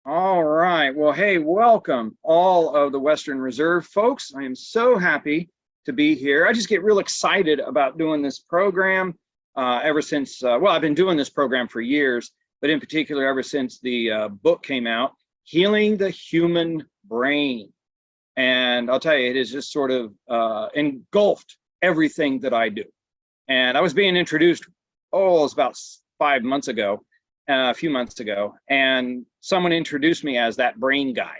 All right. Well, hey, welcome all of the Western Reserve folks. I am so happy to be here. I just get real excited about doing this program ever since, well, I've been doing this program for years, but in particular, ever since the book came out, Healing the Human Brain. And I'll tell you, it has just sort of engulfed everything that I do. And I was being introduced, oh, it was about 5 months ago, a few months ago, and someone introduced me as that brain guy,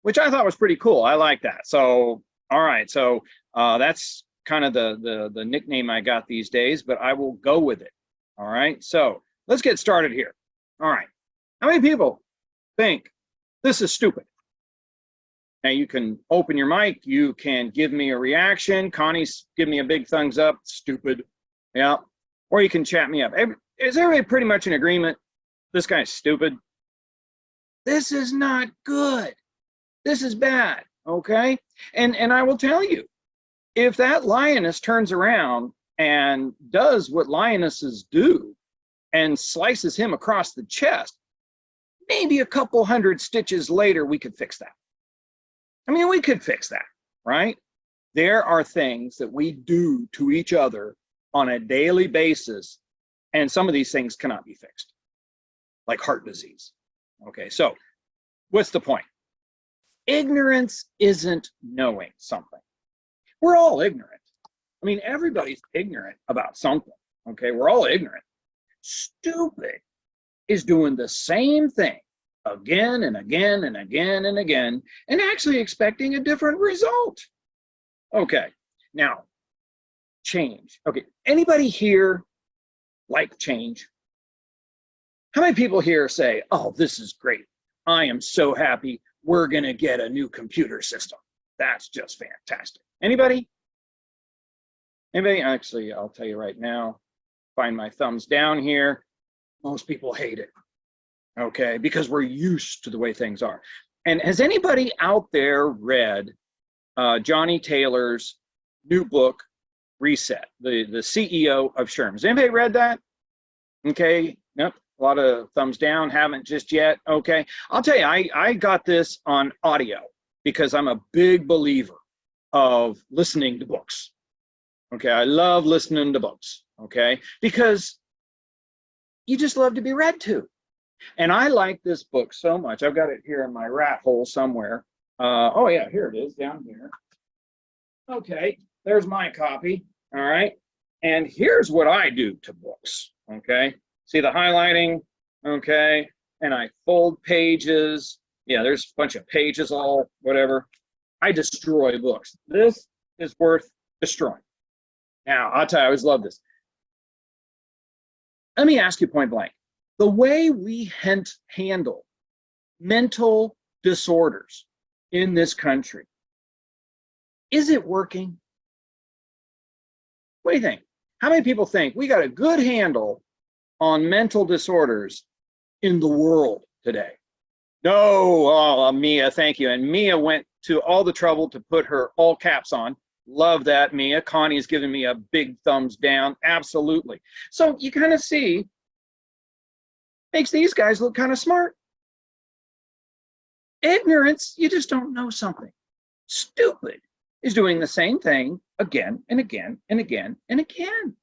which I thought was pretty cool. I like that. So, all right, so that's kind of the nickname I got these days, but I will go with it. All right, so let's get started here. All right, how many people think this is stupid? Now you can open your mic, you can give me a reaction. Connie's give me a big thumbs up, stupid. Yeah, or you can chat me up. Is everybody pretty much in agreement? This guy's stupid. This is not good. This is bad, okay? And I will tell you, if that lioness turns around and does what lionesses do and slices him across the chest, maybe a couple hundred stitches later, we could fix that. I mean, we could fix that, right? There are things that we do to each other on a daily basis, and some of these things cannot be fixed, like heart disease. Okay, so what's the point? Ignorance isn't knowing something. We're all ignorant. I mean, everybody's ignorant about something. Okay, we're all ignorant. Stupid is doing the same thing again and again and again and again, and actually expecting a different result. Okay, now, change. Okay, anybody here like change? How many people here say, oh, this is great. I am so happy we're gonna get a new computer system. That's just fantastic. Anybody? Anybody? Actually, I'll tell you right now, find my thumbs down here. Most people hate it, okay? Because we're used to the way things are. And has anybody out there read Johnny Taylor's new book, Reset, the CEO of Shrm? Has anybody read that? Okay, nope. A lot of thumbs down, haven't just yet. Okay, I'll tell you, I got this on audio because I'm a big believer of listening to books. Okay, I love listening to books, okay, because you just love to be read to. And I like this book so much. I've got it here in my rat hole somewhere. Oh yeah, here it is, down here. Okay, there's my copy, all right? And here's what I do to books, okay? See the highlighting, okay? And I fold pages. Yeah, there's a bunch of pages, all whatever. I destroy books. This is worth destroying. Now, I'll tell you, I always love this. Let me ask you point blank. The way we handle mental disorders in this country, is it working? What do you think? How many people think we got a good handle on mental disorders in the world today? No, oh, Mia, thank you. And Mia went to all the trouble to put her all caps on. Love that, Mia. Connie's giving me a big thumbs down. Absolutely. So you kind of see, makes these guys look kind of smart. Ignorance, you just don't know something. Stupid is doing the same thing again and again and again and again.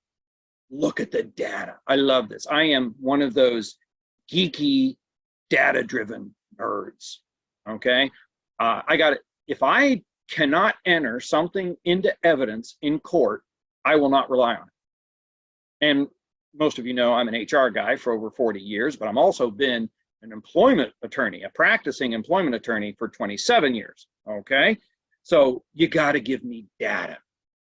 Look at the data. I love this. I am one of those geeky, data-driven nerds, okay? I got it. If I cannot enter something into evidence in court, I will not rely on it. And most of you know I'm an HR guy for over 40 years, but I'm also been an employment attorney, a practicing employment attorney for 27 years, okay? So you got to give me data.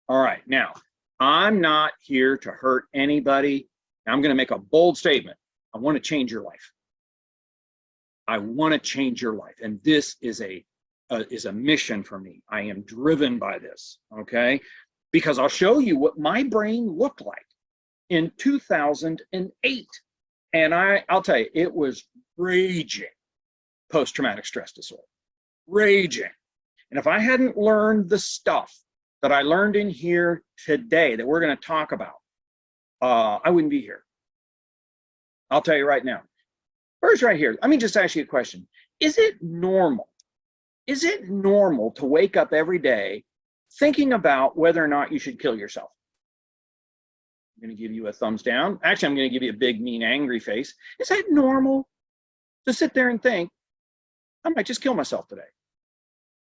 All right, now, I'm not here to hurt anybody. I'm going to make a bold statement. I want to change your life. I want to change your life. And this is a mission for me. I am driven by this, okay? Because I'll show you what my brain looked like in 2008. And I'll tell you, it was raging post-traumatic stress disorder, raging. And if I hadn't learned the stuff that I learned in here today that we're going to talk about, I wouldn't be here. I'll tell you right now, First, right here, let me just ask you a question. Is it normal? Is it normal to wake up every day thinking about whether or not you should kill yourself? I'm going to give you a thumbs down. Actually, I'm going to give you a big, mean, angry face. Is that normal to sit there and think, I might just kill myself today?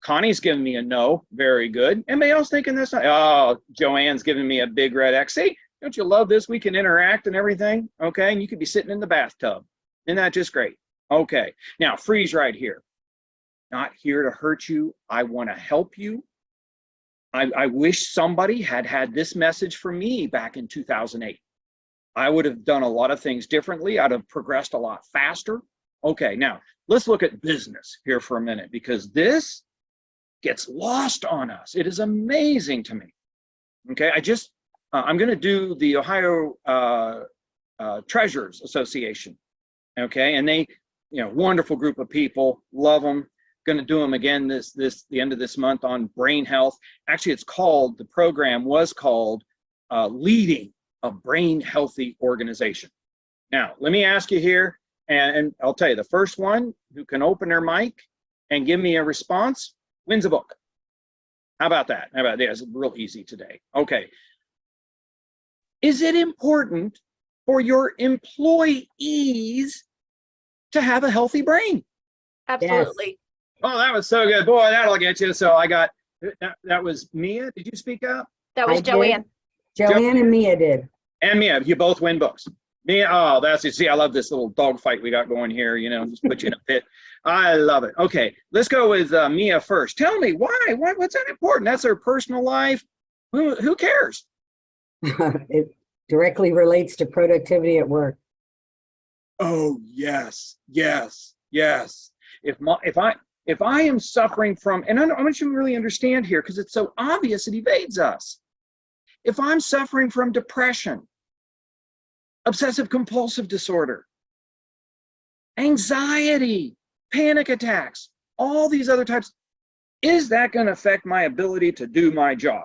Connie's giving me a no. Very good. Anybody else thinking this? Oh, Joanne's giving me a big red X. See, don't you love this? We can interact and everything. Okay. And you could be sitting in the bathtub. Isn't that just great? Okay. Now, freeze right here. Not here to hurt you. I want to help you. I wish somebody had this message for me back in 2008. I would have done a lot of things differently. I'd have progressed a lot faster. Okay, now let's look at business here for a minute, because this gets lost on us. It is amazing to me. Okay, I'm going to do the Ohio Treasurers Association. Okay, and they, wonderful group of people, love them. Going to do them again the end of this month on brain health. Actually, the program was called Leading a Brain Healthy Organization. Now, let me ask you here, and I'll tell you, the first one who can open their mic and give me a response wins a book. How about that? How about that? It's real easy today. Okay. Is it important for your employees to have a healthy brain? Absolutely. Yes. Oh, that was so good. Boy, that'll get you. So I got, that was Mia. Did you speak up? That was Joanne. Joanne and Mia did. And Mia, you both win books. Mia, oh, see, I love this little dog fight we got going here, just put you in a pit. I love it. Okay, let's go with Mia first. Tell me, what's that important? That's their personal life. Who cares? It directly relates to productivity at work. Oh, yes. If I am suffering from, and I want you to really understand here, because it's so obvious it evades us. If I'm suffering from depression, obsessive compulsive disorder, anxiety, panic attacks, all these other types, is that going to affect my ability to do my job?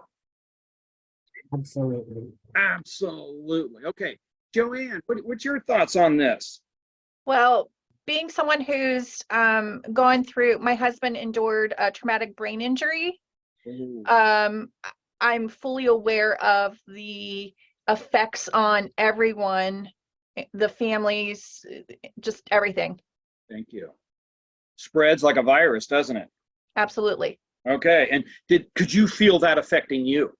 Absolutely. Absolutely. Okay. Joanne, what's your thoughts on this? Well, being someone who's gone through, my husband endured a traumatic brain injury. I'm fully aware of the effects on everyone, the families, just everything. Thank you. Spreads like a virus, doesn't it? Absolutely. Okay. And could you feel that affecting you?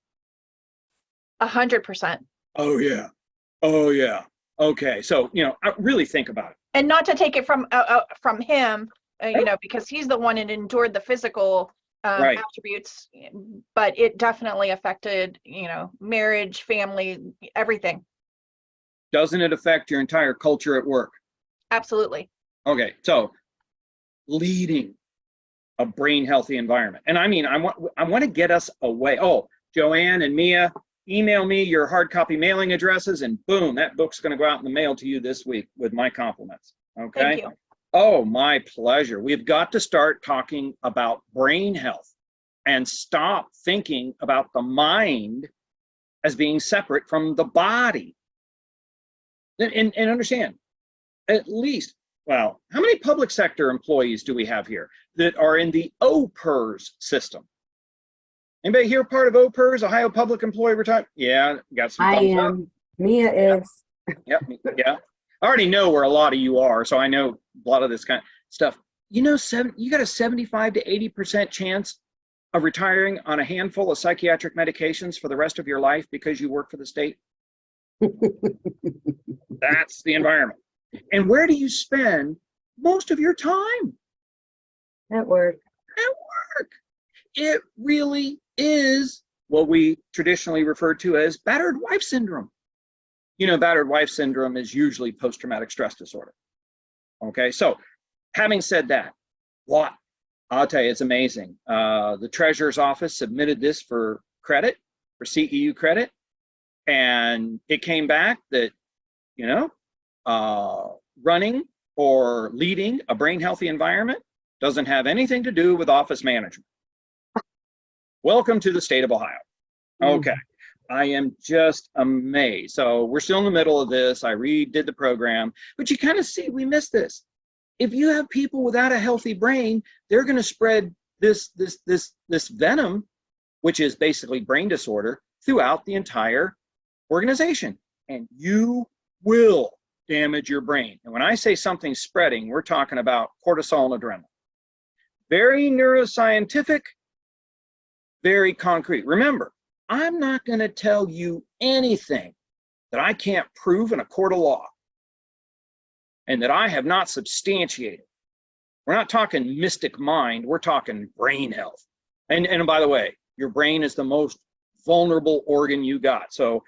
100%. Oh yeah. Okay. So, I really think about it. And not to take it from him, because he's the one that endured the physical Right. attributes, but it definitely affected, marriage, family, everything. Doesn't it affect your entire culture at work? Absolutely. Okay. So leading a brain healthy environment. And I mean, I want to get us away. Oh, Joanne and Mia, email me your hard copy mailing addresses, and boom, that book's going to go out in the mail to you this week with my compliments. Okay. Thank you. Oh, my pleasure. We've got to start talking about brain health and stop thinking about the mind as being separate from the body. And understand, at least, well, how many public sector employees do we have here that are in the OPERS system? Anybody here part of OPERS, Ohio Public Employee Retirement? Yeah, got some I thumbs up. am. Mia is. Yep. Yeah. I already know where a lot of you are, so I know a lot of this kind of stuff. You got a 75 to 80% chance of retiring on a handful of psychiatric medications for the rest of your life because you work for the state. That's the environment. And where do you spend most of your time? At work. At work. It really is what we traditionally refer to as battered wife syndrome. Battered wife syndrome is usually post-traumatic stress disorder. Okay, so having said that, I'll tell you, it's amazing. The Treasurer's Office submitted this for credit, for CEU credit, and it came back that, running or leading a brain healthy environment doesn't have anything to do with office management. Welcome to the state of Ohio. Okay. I am just amazed. So we're still in the middle of this. I redid the program, but you kind of see we missed this. if you have people without a healthy brain, they're going to spread this venom, which is basically brain disorder, throughout the entire organization. And you will damage your brain. And when I say something's spreading, we're talking about cortisol and adrenaline. Very neuroscientific, very concrete. Remember, I'm not going to tell you anything that I can't prove in a court of law and that I have not substantiated. We're not talking mystic mind, we're talking brain health. And by the way, your brain is the most vulnerable organ you got. So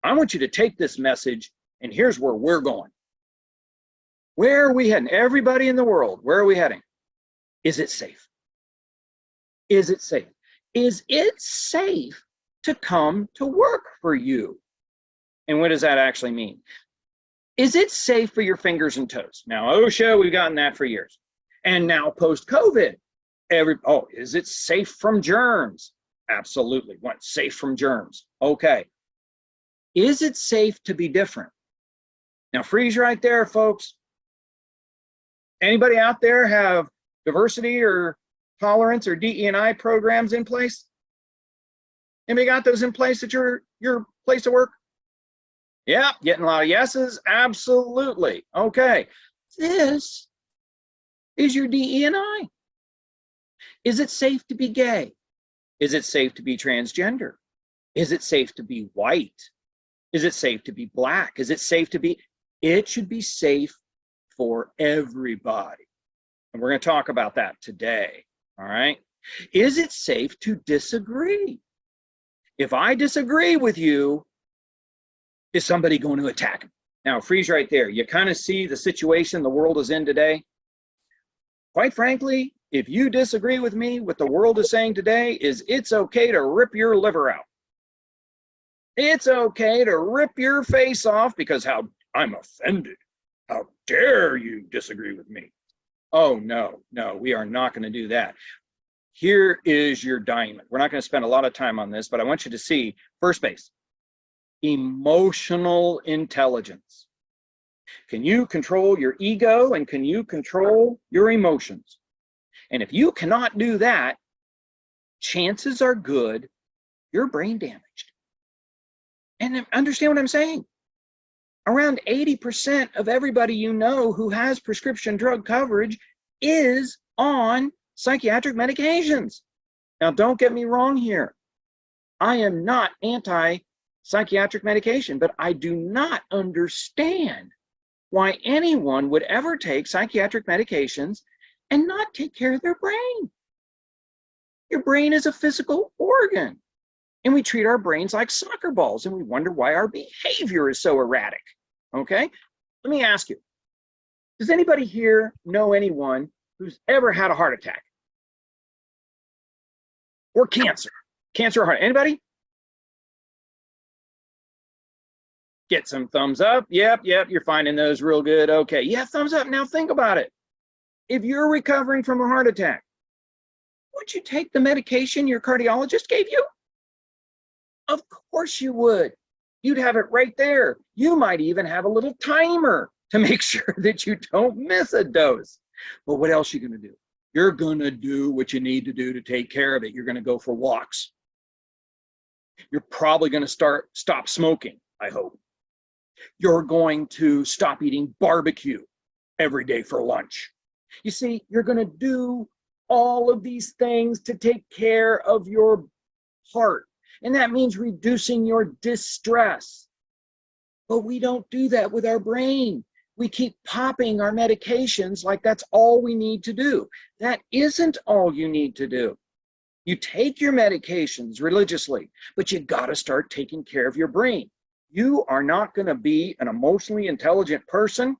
I want you to take this message, and here's where we're going. Where are we heading? Everybody in the world, where are we heading? Is it safe? Is it safe? Is it safe to come to work for you? And what does that actually mean? Is it safe for your fingers and toes? Now, OSHA, we've gotten that for years. And now post-COVID, is it safe from germs? Absolutely. What? Safe from germs. Okay. Is it safe to be different? Now, freeze right there, folks. Anybody out there have diversity or tolerance or DE&I programs in place? Anybody got those in place at your place of work? Yeah, getting a lot of yeses. Absolutely. Okay. This is your DE&I. Is it safe to be gay? Is it safe to be transgender? Is it safe to be white? Is it safe to be black? Is it safe to be? It should be safe for everybody. And we're going to talk about that today. All right. Is it safe to disagree? If I disagree with you, is somebody going to attack me? Now, freeze right there. You kind of see the situation the world is in today. Quite frankly, if you disagree with me, what the world is saying today is it's okay to rip your liver out. It's okay to rip your face off because how I'm offended. How dare you disagree with me? Oh, no, we are not going to do that. Here is your diamond. We're not going to spend a lot of time on this, but I want you to see first base. Emotional intelligence. Can you control your ego and can you control your emotions? And if you cannot do that, chances are good you're brain damaged. And understand what I'm saying? Around 80% of everybody you know who has prescription drug coverage is on psychiatric medications. Now, don't get me wrong here. I am not anti-psychiatric medication, but I do not understand why anyone would ever take psychiatric medications and not take care of their brain. Your brain is a physical organ, and we treat our brains like soccer balls, and we wonder why our behavior is so erratic. Okay? Let me ask you, does anybody here know anyone who's ever had a heart attack? Or cancer? Cancer or heart? Anybody? Get some thumbs up. Yep, you're finding those real good. Okay, yeah, thumbs up. Now think about it. If you're recovering from a heart attack, would you take the medication your cardiologist gave you? Of course you would. You'd have it right there. You might even have a little timer to make sure that you don't miss a dose. But what else are you going to do? You're going to do what you need to do to take care of it. You're going to go for walks. You're probably going to stop smoking, I hope. You're going to stop eating barbecue every day for lunch. You see, you're going to do all of these things to take care of your heart. And that means reducing your distress. But we don't do that with our brain. We keep popping our medications like that's all we need to do. That isn't all you need to do. You take your medications religiously, but you got to start taking care of your brain. You are not going to be an emotionally intelligent person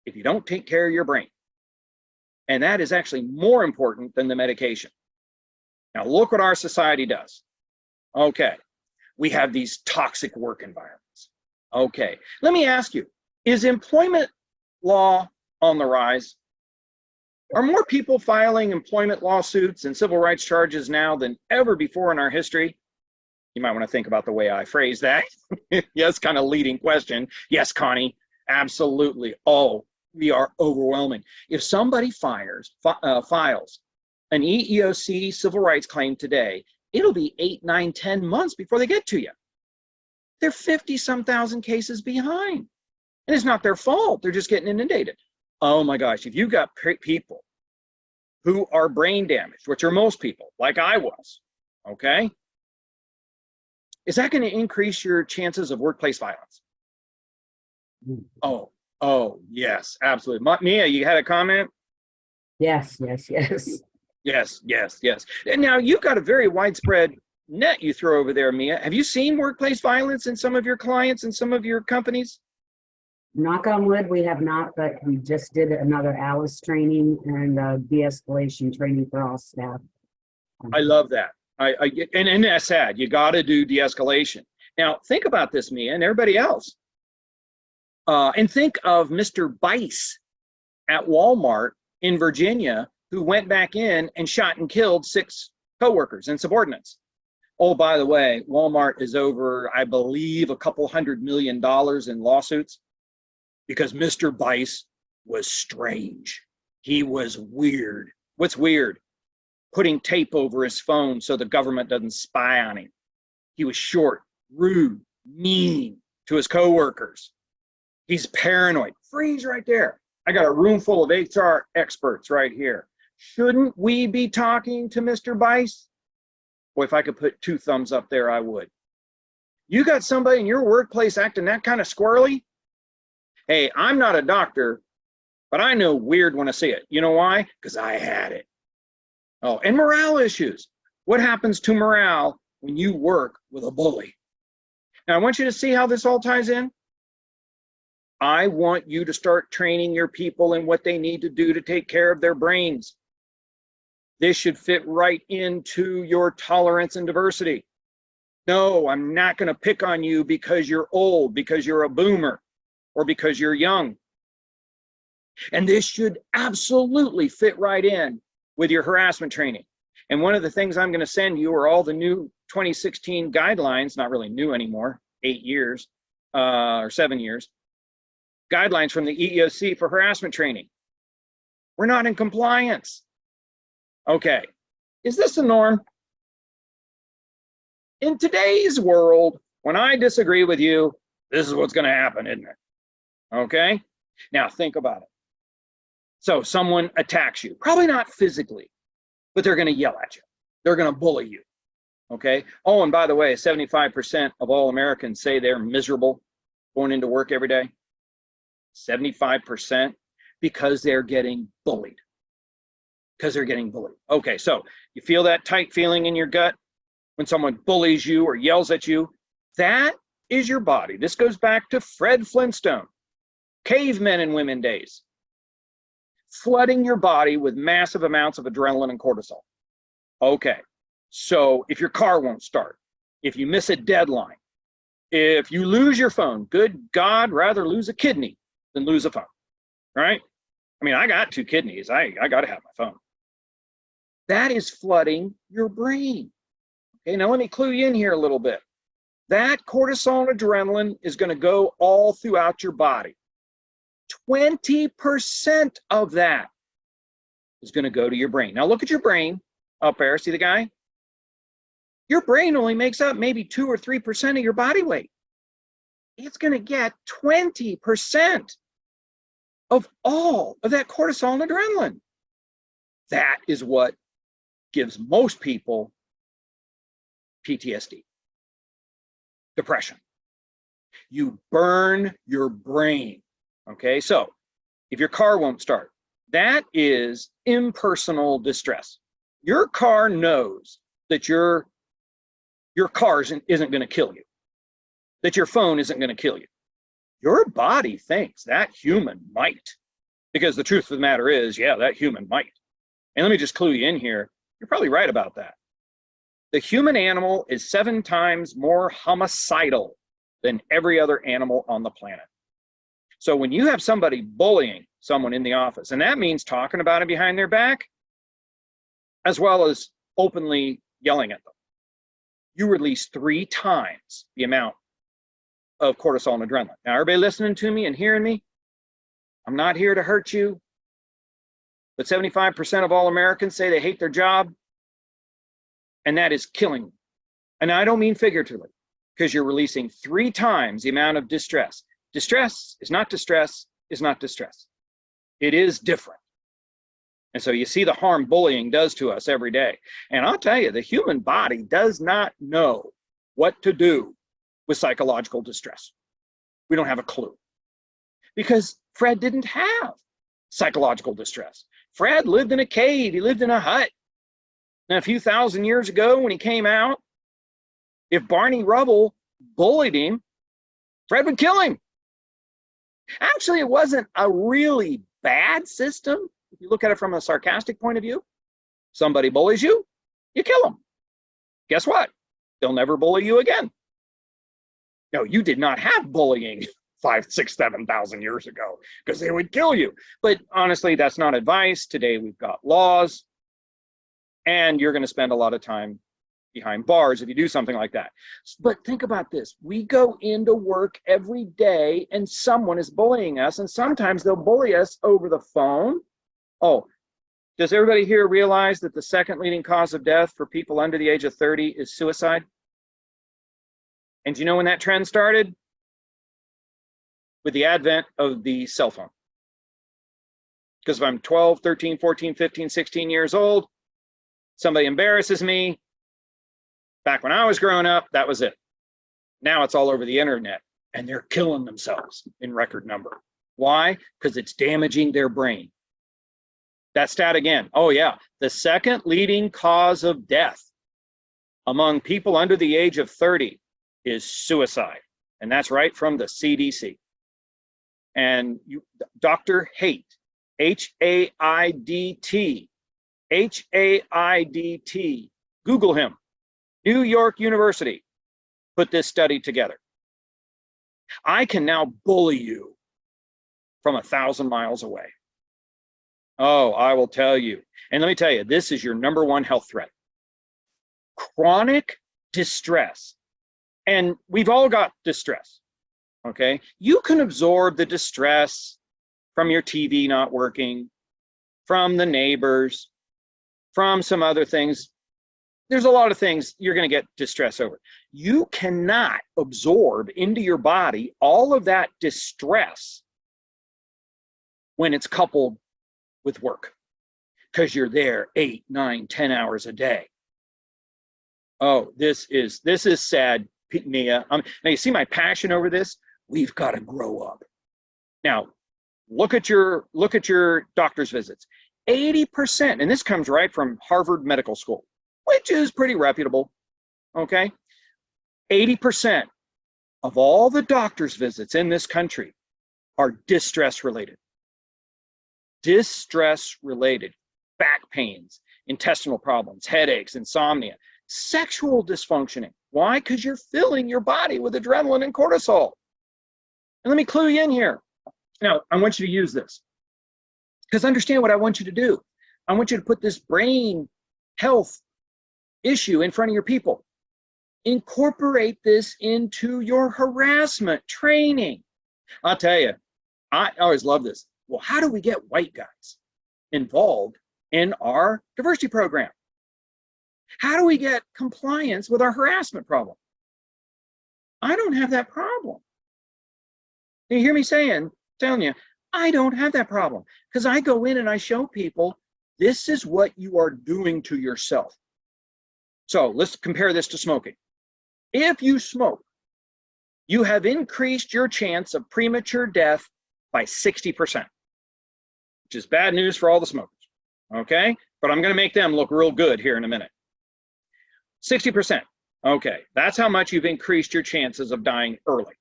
if you don't take care of your brain. And that is actually more important than the medication. Now, look what our society does. Okay, we have these toxic work environments. Okay, let me ask you, is employment law on the rise? Are more people filing employment lawsuits and civil rights charges now than ever before in our history? You might want to think about the way I phrase that. Yes, kind of leading question. Yes, Connie, absolutely. Oh, We are overwhelming. If somebody files an EEOC civil rights claim today, it'll be 8, 9, 10 months before they get to you. They're 50-some thousand cases behind. And it's not their fault. They're just getting inundated. Oh my gosh, if you've got people who are brain damaged, which are most people, like I was, okay? Is that going to increase your chances of workplace violence? Oh, yes, absolutely. Mia, you had a comment? Yes. Yes. And now you've got a very widespread net you throw over there, Mia. Have you seen workplace violence in some of your clients and some of your companies? Knock on wood, we have not, but we just did another ALICE training and de-escalation training for all staff. I love that. And that's sad. You got to do de-escalation. Now, think about this, Mia, and everybody else. And think of Mr. Bice at Walmart in Virginia, who went back in and shot and killed 6 coworkers and subordinates. Oh, by the way, Walmart is over, I believe, a couple $100 million in lawsuits because Mr. Bice was strange. He was weird. What's weird? Putting tape over his phone so the government doesn't spy on him. He was short, rude, mean to his coworkers. He's paranoid. Freeze right there. I got a room full of HR experts right here. Shouldn't we be talking to Mr. Bice? Boy, if I could put 2 thumbs up there, I would. You got somebody in your workplace acting that kind of squirrely? Hey, I'm not a doctor, but I know weird when I see it. You know why? Because I had it. Oh, and morale issues. What happens to morale when you work with a bully? Now, I want you to see how this all ties in. I want you to start training your people in what they need to do to take care of their brains. This should fit right into your tolerance and diversity. No, I'm not going to pick on you because you're old, because you're a boomer, or because you're young. And this should absolutely fit right in with your harassment training. And one of the things I'm going to send you are all the new 2016 guidelines, not really new anymore, 8 years or 7 years, guidelines from the EEOC for harassment training. We're not in compliance. Okay, is this the norm? In today's world, when I disagree with you, this is what's going to happen, isn't it? Okay, now think about it. So someone attacks you, probably not physically, but they're going to yell at you. They're going to bully you. Okay. Oh, and by the way, 75% of all Americans say they're miserable going into work every day. 75% because they're getting bullied. Because they're getting bullied. Okay, so you feel that tight feeling in your gut when someone bullies you or yells at you? That is your body. This goes back to Fred Flintstone, cavemen and women days. Flooding your body with massive amounts of adrenaline and cortisol. Okay, so if your car won't start, if you miss a deadline, if you lose your phone, good God, rather lose a kidney than lose a phone, right? I mean, I got 2 kidneys. I got to have my phone. That is flooding your brain. Okay, now let me clue you in here a little bit. That cortisol and adrenaline is going to go all throughout your body. 20% of that is going to go to your brain. Now look at your brain up there. See the guy? Your brain only makes up maybe 2 or 3% of your body weight. It's going to get 20% of all of that cortisol and adrenaline. That is what gives most people PTSD, depression. You burn your brain. Okay, so if your car won't start, that is impersonal distress. Your car knows that your car isn't going to kill you, that your phone isn't going to kill you. Your body thinks that human might, because the truth of the matter is, yeah, that human might. And let me just clue you in here. You're probably right about that. The human animal is 7 times more homicidal than every other animal on the planet. So when you have somebody bullying someone in the office, and that means talking about it behind their back, as well as openly yelling at them, you release 3 times the amount of cortisol and adrenaline. Now, everybody listening to me and hearing me? I'm not here to hurt you, but 75% of all Americans say they hate their job, and that is killing them. And I don't mean figuratively, because you're releasing 3 times the amount of distress. Distress is not distress, is not distress. It is different. And so you see the harm bullying does to us every day. And I'll tell you, the human body does not know what to do with psychological distress. We don't have a clue. Because Fred didn't have psychological distress. Fred lived in a cave, he lived in a hut. And a few thousand years ago when he came out, if Barney Rubble bullied him, Fred would kill him. Actually, it wasn't a really bad system. If you look at it from a sarcastic point of view, somebody bullies you, you kill them. Guess what? They'll never bully you again. No, you did not have bullying 5, 6, 7,000 years ago because they would kill you. But honestly, that's not advice. Today we've got laws, and you're going to spend a lot of time behind bars if you do something like that. But think about this. We go into work every day and someone is bullying us, and sometimes they'll bully us over the phone. Oh, does everybody here realize that the second leading cause of death for people under the age of 30 is suicide? And do you know when that trend started? With the advent of the cell phone. Because if I'm 12, 13, 14, 15, 16 years old, somebody embarrasses me. Back when I was growing up, that was it. Now it's all over the internet, and they're killing themselves in record number. Why? Because it's damaging their brain. That stat again. Oh yeah, the second leading cause of death among people under the age of 30 is suicide. And that's right from the CDC. And Dr. Haidt, H-A-I-D-T, H-A-I-D-T, Google him. New York University put this study together. I can now bully you from 1,000 miles away. Oh, I will tell you. And let me tell you, this is your #1 health threat. Chronic distress. And we've all got distress, okay? You can absorb the distress from your TV not working, from the neighbors, from some other things. There's a lot of things you're going to get distress over. You cannot absorb into your body all of that distress when it's coupled with work, because you're there 8, 9, 10 hours a day. Oh, this is sad, Mia. Now you see my passion over this. We've got to grow up. Now, look at your doctor's visits. 80%, and this comes right from Harvard Medical School, which is pretty reputable, okay? 80% of all the doctor's visits in this country are distress related. Distress related. Back pains, intestinal problems, headaches, insomnia, sexual dysfunctioning. Why? Because you're filling your body with adrenaline and cortisol. And let me clue you in here. Now, I want you to use this, because understand what I want you to do. I want you to put this brain health issue in front of your people. Incorporate this into your harassment training. I'll tell you, I always love this. Well, how do we get white guys involved in our diversity program? How do we get compliance with our harassment problem? I don't have that problem. You hear me telling you, I don't have that problem, because I go in and I show people this is what you are doing to yourself. So let's compare this to smoking. If you smoke, you have increased your chance of premature death by 60%, which is bad news for all the smokers, okay? But I'm gonna make them look real good here in a minute. 60%, okay, that's how much you've increased your chances of dying early.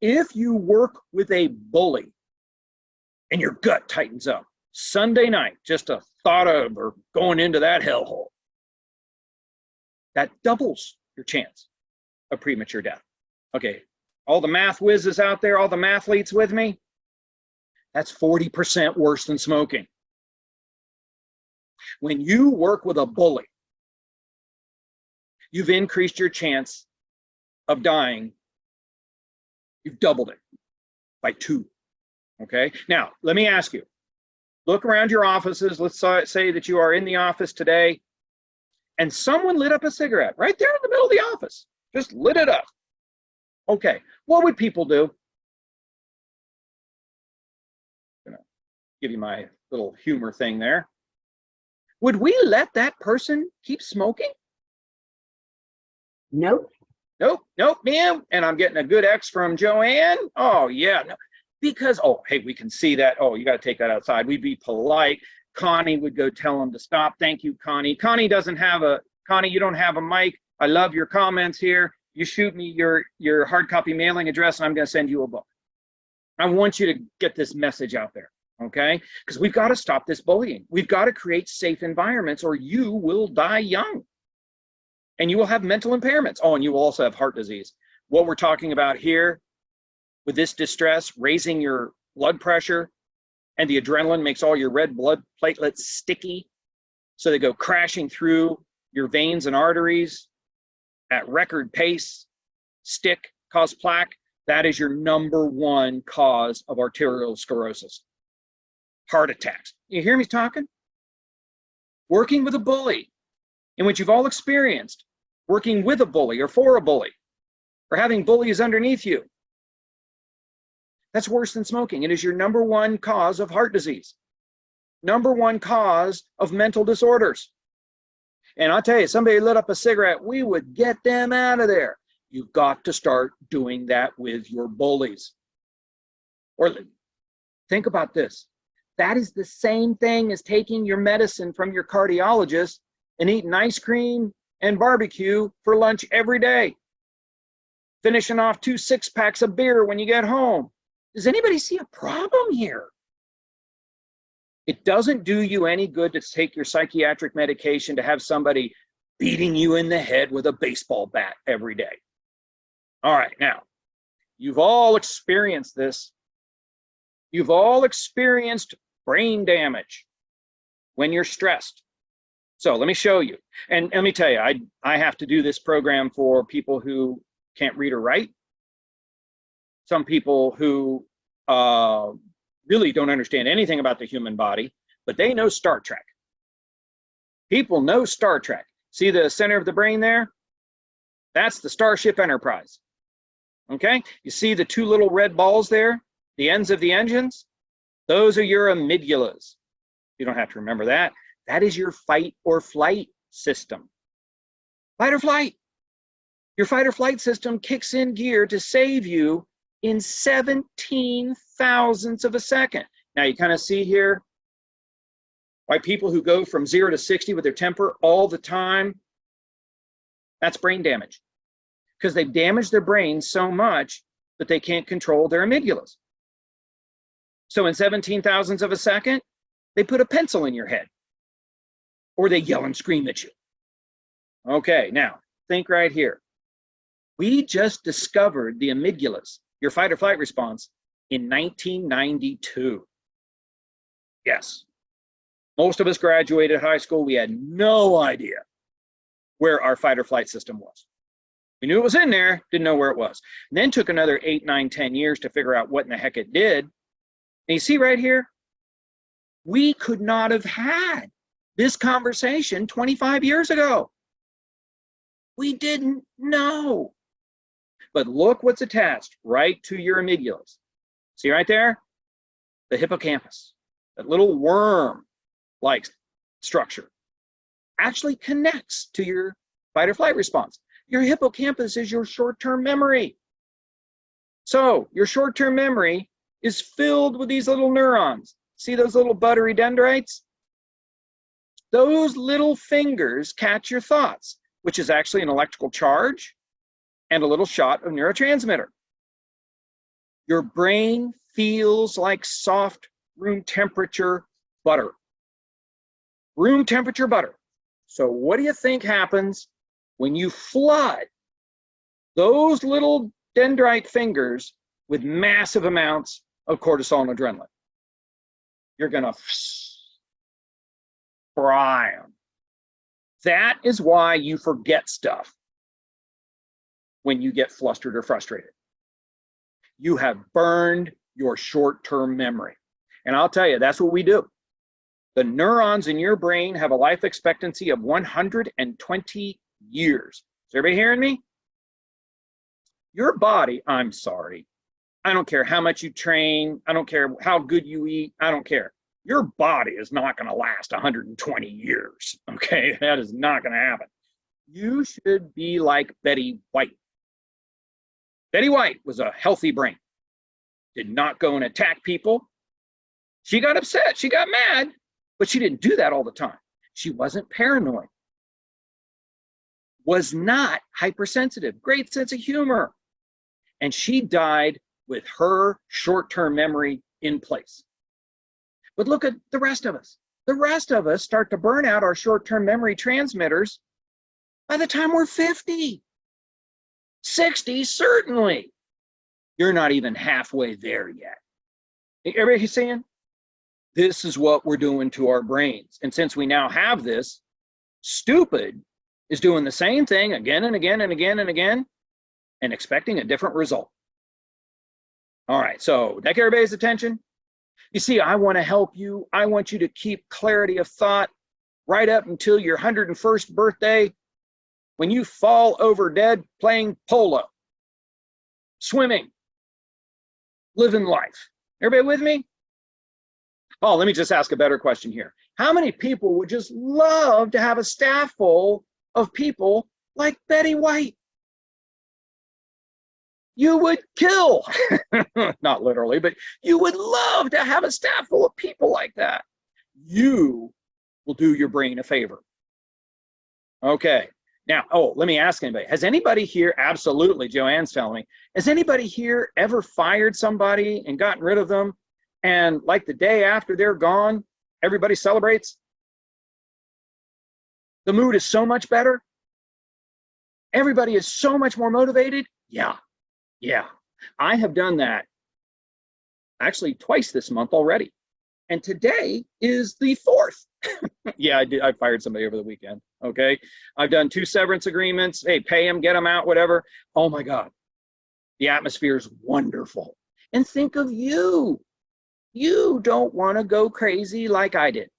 If you work with a bully and your gut tightens up, Sunday night, just a thought of or going into that hellhole, that doubles your chance of premature death. Okay, all the math whizzes out there, all the mathletes with me, that's 40% worse than smoking. When you work with a bully, you've increased your chance of dying. You've doubled it by 2. Okay, now let me ask you, look around your offices. Let's say that you are in the office today and someone lit up a cigarette right there in the middle of the office, just lit it up. Okay, what would people do? I'm gonna give you my little humor thing there. Would we let that person keep smoking? Nope. Nope, nope, ma'am. And I'm getting a good X from Joanne. Oh, yeah. No. Because, oh, hey, we can see that. Oh, you got to take that outside. We'd be polite. Connie would go tell him to stop. Thank you, Connie. Connie, you don't have a mic. I love your comments here. You shoot me your hard copy mailing address and I'm going to send you a book. I want you to get this message out there, okay? Because we've got to stop this bullying. We've got to create safe environments or you will die young. And you will have mental impairments. Oh, and you will also have heart disease. What we're talking about here with this distress, raising your blood pressure, and the adrenaline makes all your red blood platelets sticky. So they go crashing through your veins and arteries at record pace, stick, cause plaque. That is your #1 cause of arterial sclerosis. Heart attacks. You hear me talking? Working with a bully, in which you've all experienced working with a bully or for a bully or having bullies underneath you. That's worse than smoking. It is your #1 cause of heart disease, #1 cause of mental disorders. And I'll tell you, somebody lit up a cigarette, we would get them out of there. You've got to start doing that with your bullies. Or think about this. That is the same thing as taking your medicine from your cardiologist and eating ice cream and barbecue for lunch every day. Finishing off 2 6-packs of beer when you get home. Does anybody see a problem here? It doesn't do you any good to take your psychiatric medication to have somebody beating you in the head with a baseball bat every day. All right, now, you've all experienced this. You've all experienced brain damage when you're stressed. So let me show you. And let me tell you, I have to do this program for people who can't read or write. Some people who really don't understand anything about the human body, but they know Star Trek. People know Star Trek. See the center of the brain there? That's the Starship Enterprise. Okay? You see the 2 little red balls there? The ends of the engines? Those are your amygdalas. You don't have to remember that. That is your fight or flight system. Fight or flight. Your fight or flight system kicks in gear to save you in 17 thousandths of a second. Now you kind of see here why people who go from 0 to 60 with their temper all the time, that's brain damage. Because they've damaged their brain so much that they can't control their amygdalas. So in 17 thousandths of a second, they put a pencil in your head. Or they yell and scream at you. Okay, now, think right here. We just discovered the amygdalas, your fight or flight response, in 1992. Yes. Most of us graduated high school. We had no idea where our fight or flight system was. We knew it was in there, didn't know where it was. And then took another 8, 9, 10 years to figure out what in the heck it did. And you see right here, we could not have had this conversation 25 years ago. We didn't know. But look what's attached right to your amygdalas. See right there? The hippocampus, that little worm-like structure, actually connects to your fight or flight response. Your hippocampus is your short-term memory. So your short-term memory is filled with these little neurons. See those little buttery dendrites? Those little fingers catch your thoughts, which is actually an electrical charge and a little shot of neurotransmitter. Your brain feels like soft room temperature butter. Room temperature butter. So what do you think happens when you flood those little dendrite fingers with massive amounts of cortisol and adrenaline? You're gonna fry them. That is why you forget stuff when you get flustered or frustrated. You have burned your short-term memory. And I'll tell you, that's what we do. The neurons in your brain have a life expectancy of 120 years. Is everybody hearing me? Your body, I'm sorry, I don't care how much you train, I don't care how good you eat, I don't care. Your body is not going to last 120 years, okay? That is not going to happen. You should be like Betty White. Betty White was a healthy brain, did not go and attack people. She got upset, she got mad, but she didn't do that all the time. She wasn't paranoid, was not hypersensitive, great sense of humor. And she died with her short-term memory in place. But look at the rest of us. The rest of us start to burn out our short-term memory transmitters by the time we're 50, 60, certainly. You're not even halfway there yet. Everybody saying? This is what we're doing to our brains. And since we now have this, stupid is doing the same thing again and again and again and again and expecting a different result. All right, so that get everybody's attention? You see, I want to help you. I want you to keep clarity of thought right up until your 101st birthday, when you fall over dead playing polo, swimming, living life. Everybody with me? Oh, let me just ask a better question here. How many people would just love to have a staff full of people like Betty White? You would kill, not literally, but you would love to have a staff full of people like that. You will do your brain a favor. Okay, now, oh, let me ask anybody. Has anybody here, absolutely, Joanne's telling me, has anybody here ever fired somebody and gotten rid of them, and like the day after they're gone, everybody celebrates? The mood is so much better. Everybody is so much more motivated. Yeah, I have done that actually twice this month already. And today is the 4th. Yeah, I fired somebody over the weekend, okay? I've done 2 severance agreements. Hey, pay them, get them out, whatever. Oh my God, the atmosphere is wonderful. And think of you. You don't want to go crazy like I did.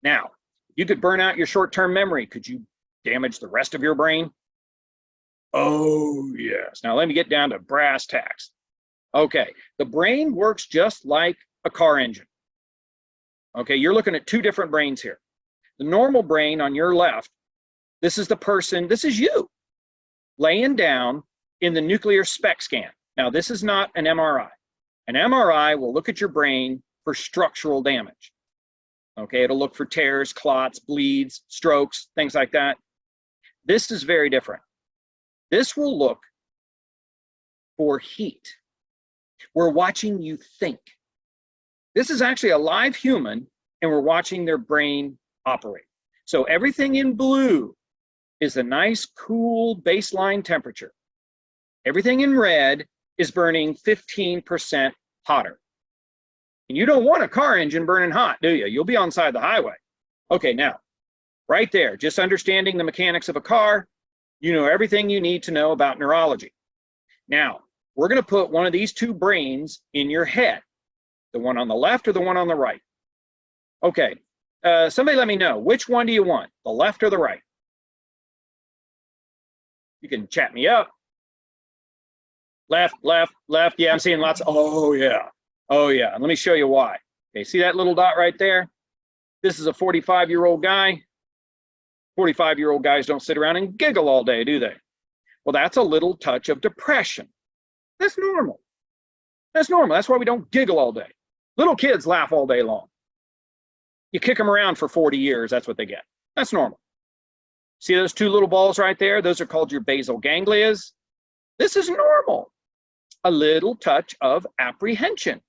Now, you could burn out your short-term memory. Could you damage the rest of your brain? Oh, yes. Now, let me get down to brass tacks. Okay, the brain works just like a car engine. Okay, you're looking at 2 different brains here. The normal brain on your left, this is the person, this is you, laying down in the nuclear SPECT scan. Now, this is not an MRI. An MRI will look at your brain for structural damage. Okay, it'll look for tears, clots, bleeds, strokes, things like that. This is very different. This will look for heat. We're watching you think. This is actually a live human, and we're watching their brain operate. So everything in blue is a nice, cool baseline temperature. Everything in red is burning 15% hotter. And you don't want a car engine burning hot, do you? You'll be on the side of the highway. Okay, now, right there, just understanding the mechanics of a car, you know everything you need to know about neurology. Now, we're going to put one of these 2 brains in your head, the one on the left or the one on the right. Okay, somebody let me know, which one do you want, the left or the right? You can chat me up. Left, left, left. Yeah, I'm seeing lots. Oh, yeah. Oh, yeah. And let me show you why. Okay, see that little dot right there? This is a 45-year-old guy. 45-year-old guys don't sit around and giggle all day, do they? Well, that's a little touch of depression. That's normal. That's normal. That's why we don't giggle all day. Little kids laugh all day long. You kick them around for 40 years, that's what they get. That's normal. See those 2 little balls right there? Those are called your basal ganglias. This is normal. A little touch of apprehension.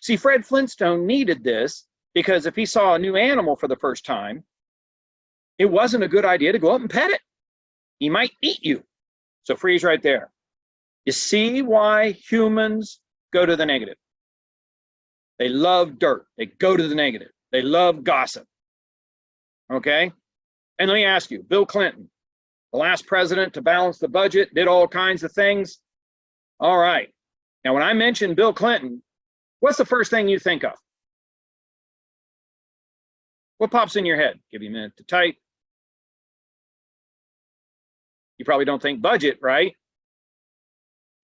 See, Fred Flintstone needed this because if he saw a new animal for the first time, it wasn't a good idea to go up and pet it. He might eat you. So freeze right there. You see why humans go to the negative. They love dirt. They go to the negative. They love gossip. Okay? And let me ask you, Bill Clinton, the last president to balance the budget, did all kinds of things. All right. Now, when I mention Bill Clinton, what's the first thing you think of? What pops in your head? Give you a minute to type. You probably don't think budget, right?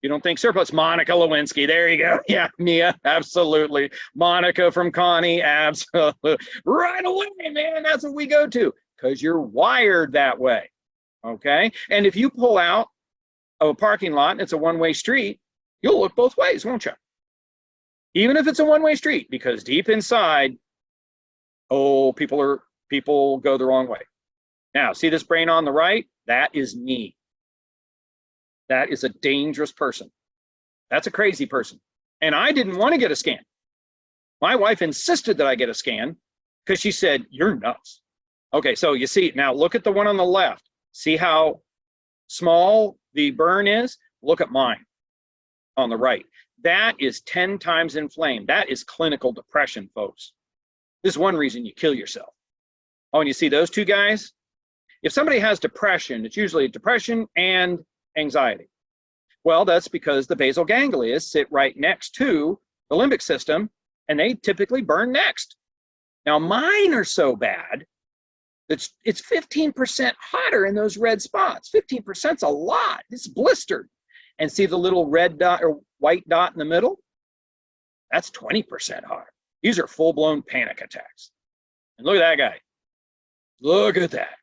You don't think surplus. Monica Lewinsky, there you go. Yeah, Mia, absolutely. Monica from Connie, absolutely. Right away, man, that's what we go to, because you're wired that way, okay? And if you pull out of a parking lot and it's a one-way street, you'll look both ways, won't you? Even if it's a one-way street, because deep inside, oh, people go the wrong way. Now, see this brain on the right? That is me. That is a dangerous person. That's a crazy person. And I didn't want to get a scan. My wife insisted that I get a scan because she said, you're nuts. Okay, so you see, now look at the one on the left. See how small the burn is? Look at mine on the right. That is 10 times inflamed. That is clinical depression, folks. This is one reason you kill yourself. Oh, and you see those two guys? If somebody has depression, it's usually depression and anxiety. Well, that's because the basal ganglia sit right next to the limbic system, and they typically burn next. Now, mine are so bad that it's 15% hotter in those red spots. 15% is a lot. It's blistered. And see the little red dot or white dot in the middle? That's 20% hotter. These are full-blown panic attacks. And look at that guy. Look at that.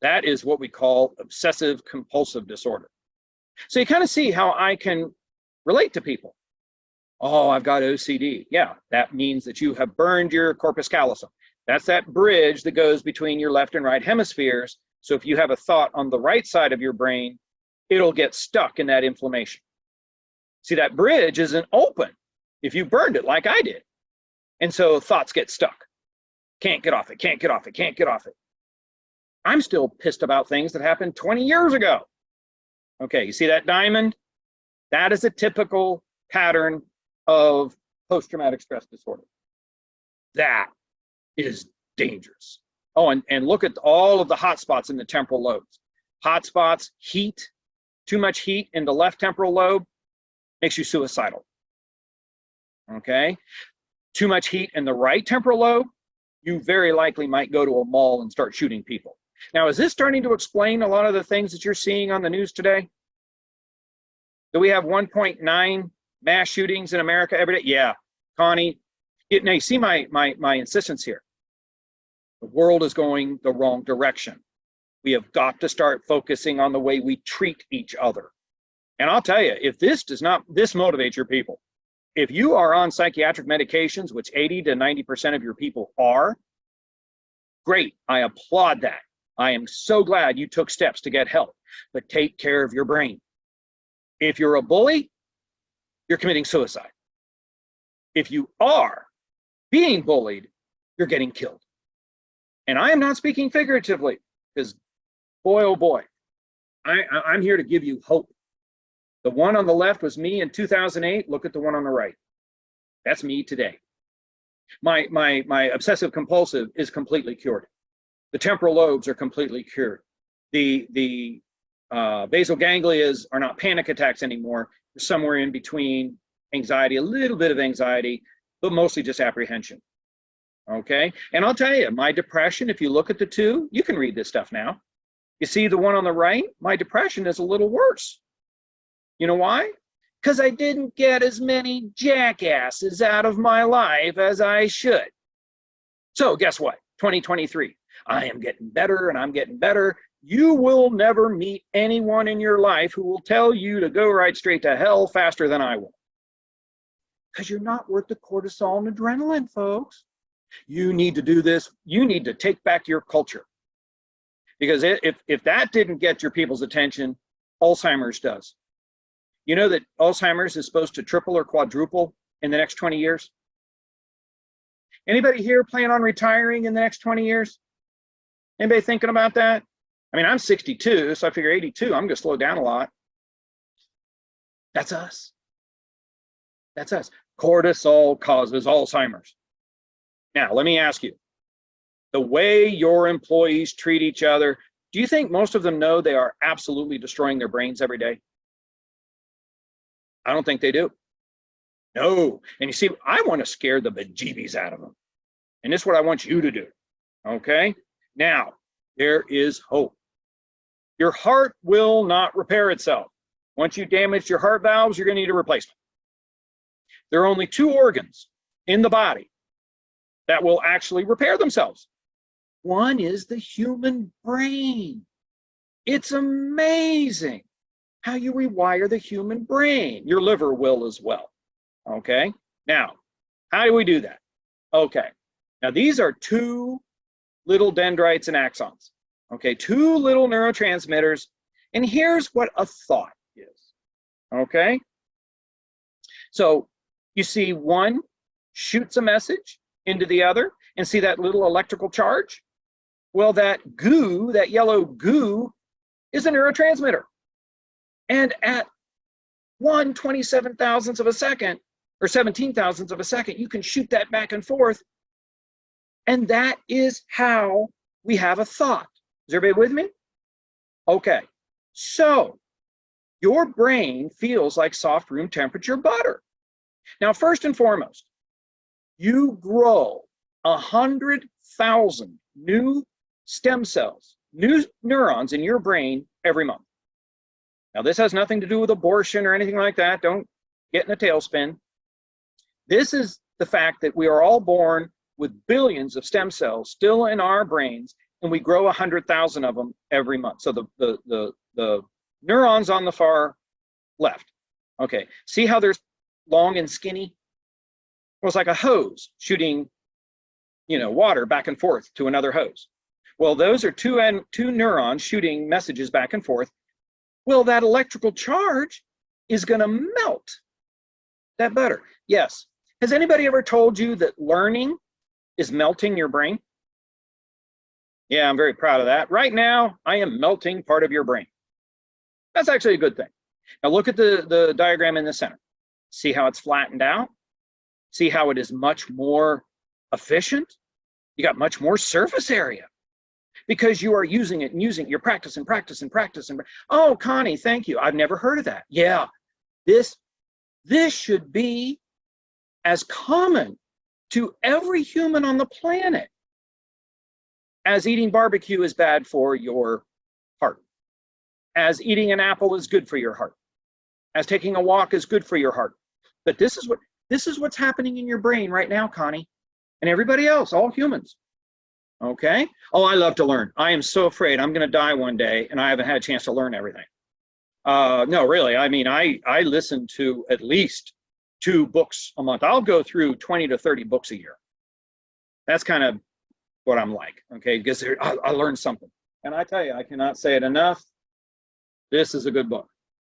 That is what we call obsessive compulsive disorder. So you kind of see how I can relate to people. Oh, I've got OCD. Yeah, that means that you have burned your corpus callosum. That's that bridge that goes between your left and right hemispheres. So if you have a thought on the right side of your brain, it'll get stuck in that inflammation. See, that bridge isn't open if you burned it like I did. And so thoughts get stuck. Can't get off it, can't get off it, can't get off it. I'm still pissed about things that happened 20 years ago. Okay, you see that diamond? That is a typical pattern of post-traumatic stress disorder. That is dangerous. Oh, and look at all of the hot spots in the temporal lobes. Hot spots, heat, too much heat in the left temporal lobe makes you suicidal. Okay? Too much heat in the right temporal lobe, you very likely might go to a mall and start shooting people. Now, is this starting to explain a lot of the things that you're seeing on the news today? Do we have 1.9 mass shootings in America every day? Yeah, Connie, now you see my insistence here. The world is going the wrong direction. We have got to start focusing on the way we treat each other. And I'll tell you, if this motivates your people, if you are on psychiatric medications, which 80 to 90% of your people are, great, I applaud that. I am so glad you took steps to get help, but take care of your brain. If you're a bully, you're committing suicide. If you are being bullied, you're getting killed. And I am not speaking figuratively, because boy, oh boy, I'm here to give you hope. The one on the left was me in 2008. Look at the one on the right. That's me today. My obsessive compulsive is completely cured. The temporal lobes are completely cured. The basal ganglias are not panic attacks anymore. They're somewhere in between anxiety, a little bit of anxiety, but mostly just apprehension. Okay? And I'll tell you, my depression, if you look at the two, you can read this stuff now. You see the one on the right? My depression is a little worse. You know why? Because I didn't get as many jackasses out of my life as I should. So guess what? 2023. I am getting better and I'm getting better. You will never meet anyone in your life who will tell you to go right straight to hell faster than I will. Because you're not worth the cortisol and adrenaline, folks. You need to do this. You need to take back your culture. Because if that didn't get your people's attention, Alzheimer's does. You know that Alzheimer's is supposed to triple or quadruple in the next 20 years? Anybody here plan on retiring in the next 20 years? Anybody thinking about that? I mean, I'm 62, so I figure 82, I'm going to slow down a lot. That's us. That's us. Cortisol causes Alzheimer's. Now, let me ask you, the way your employees treat each other, do you think most of them know they are absolutely destroying their brains every day? I don't think they do. No. And you see, I want to scare the bejeebies out of them. And this is what I want you to do. Okay? Now, there is hope. Your heart will not repair itself. Once you damage your heart valves, you're going to need a replacement. There are only 2 organs in the body that will actually repair themselves. One is the human brain. It's amazing how you rewire the human brain. Your liver will as well. Okay? Now, how do we do that? Okay. Now, these are 2 little dendrites and axons. Okay, 2 little neurotransmitters. And here's what a thought is. Okay? So you see one shoots a message into the other, and see that little electrical charge? Well, that goo, that yellow goo, is a neurotransmitter. And at 1/27,000th of a second, or 17,000th of a second, you can shoot that back and forth. And that is how we have a thought. Is everybody with me? Okay, so your brain feels like soft room temperature butter. Now, first and foremost, you grow 100,000 new stem cells, new neurons in your brain every month. Now, this has nothing to do with abortion or anything like that. Don't get in a tailspin. This is the fact that we are all born with billions of stem cells still in our brains, and we grow 100,000 of them every month. So the neurons on the far left. Okay, see how they're long and skinny? Well, it's like a hose shooting, water back and forth to another hose. Well, those are two neurons shooting messages back and forth. Well, that electrical charge is going to melt that butter. Yes. Has anybody ever told you that learning is melting your brain? Yeah, I'm very proud of that. Right now, I am melting part of your brain. That's actually a good thing. Now look at the diagram in the center. See how it's flattened out? See how it is much more efficient? You got much more surface area because you are using it and using it. You're practicing. Oh, Connie, thank you. I've never heard of that. Yeah, this should be as common to every human on the planet as eating barbecue is bad for your heart, as eating an apple is good for your heart, as taking a walk is good for your heart. But this is what's happening in your brain right now, Connie, and everybody else, all humans. Okay? Oh, I love to learn. I am so afraid I'm going to die one day and I haven't had a chance to learn everything. No, really. I mean, I listen to at least 2 books a month. I'll go through 20 to 30 books a year. That's kind of what I'm like, okay? Because I learned something. And I tell you, I cannot say it enough. This is a good book.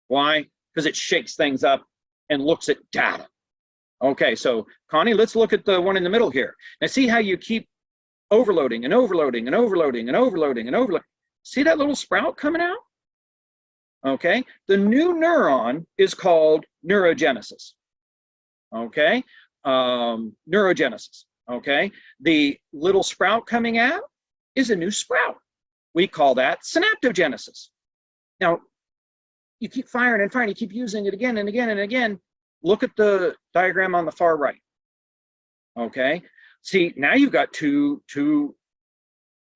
Why? Because it shakes things up and looks at data. Okay, so Connie, let's look at the one in the middle here. Now see how you keep overloading and overloading and overloading and overloading and overloading. See that little sprout coming out? Okay, the new neuron is called neurogenesis. Okay, neurogenesis. Okay, the little sprout coming out is a new sprout. We call that synaptogenesis. Now, you keep firing and firing, you keep using it again and again and again. Look at the diagram on the far right. Okay, see, now you've got two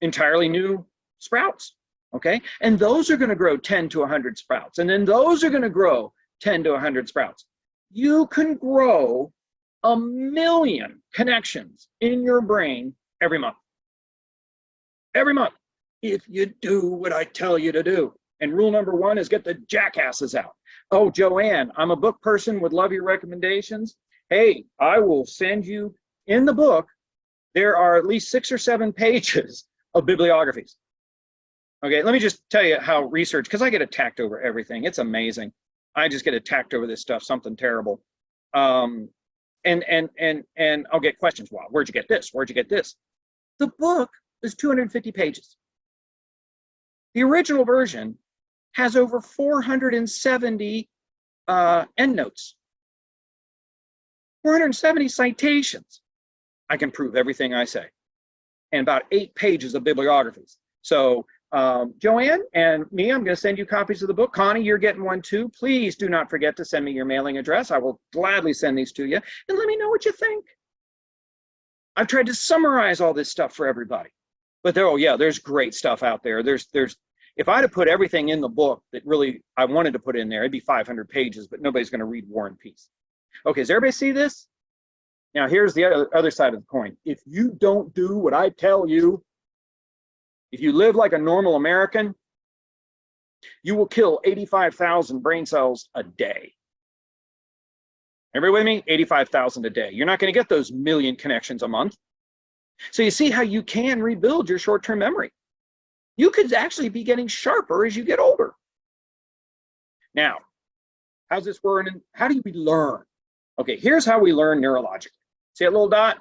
entirely new sprouts. Okay, and those are going to grow 10 to 100 sprouts, and then those are going to grow 10 to 100 sprouts. You can grow 1 million connections in your brain every month. Every month, if you do what I tell you to do. And rule number 1 is get the jackasses out. Oh, Joanne, I'm a book person, would love your recommendations. Hey, I will send you in the book, there are at least 6 or 7 pages of bibliographies. Okay, let me just tell you how research, because I get attacked over everything. It's amazing. I just get attacked over this stuff, something terrible. And I'll get questions. Well, where'd you get this? Where'd you get this? The book is 250 pages. The original version has over 470 endnotes, 470 citations. I can prove everything I say, and about 8 pages of bibliographies. So Joanne and me, I'm going to send you copies of the book. Connie, you're getting one too. Please do not forget to send me your mailing address. I will gladly send these to you, and let me know what you think. I've tried to summarize all this stuff for everybody, but there's great stuff out there. If I'd have put everything in the book that really I wanted to put in there, it'd be 500 pages, but nobody's going to read War and Peace. Okay, does everybody see this? Now, here's the other side of the coin. If you don't do what I tell you, if you live like a normal American, you will kill 85,000 brain cells a day. Everybody with me? 85,000 a day. You're not going to get those million connections a month. So you see how you can rebuild your short-term memory. You could actually be getting sharper as you get older. Now, how's this working? How do we learn? Okay, here's how we learn neurologically. See that little dot?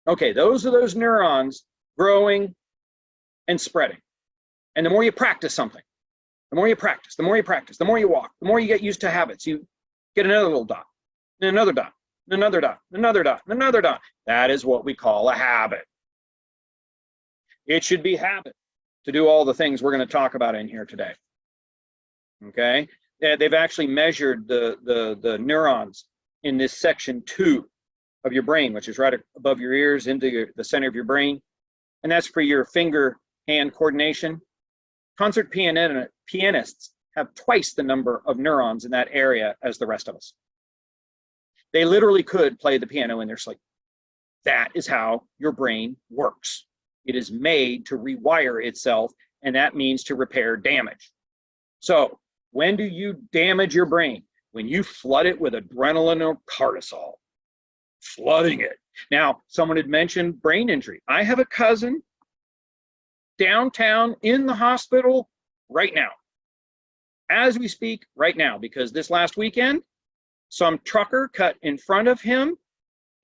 Okay, those are those neurons growing and spreading. And the more you practice something, the more you practice, the more you practice, the more you walk, the more you get used to habits, you get another little dot, and another dot, and another dot, and another dot, and another dot. That is what we call a habit. It should be habit to do all the things we're going to talk about in here today. Okay? They've actually measured the neurons in this section 2 of your brain, which is right above your ears into the center of your brain. And that's for your finger-hand coordination. Concert pianists have twice the number of neurons in that area as the rest of us. They literally could play the piano in their sleep. That is how your brain works. It is made to rewire itself, and that means to repair damage. So when do you damage your brain? When you flood it with adrenaline or cortisol. Flooding it. Now, someone had mentioned brain injury. I have a cousin downtown in the hospital right now. As we speak right now, because this last weekend, some trucker cut in front of him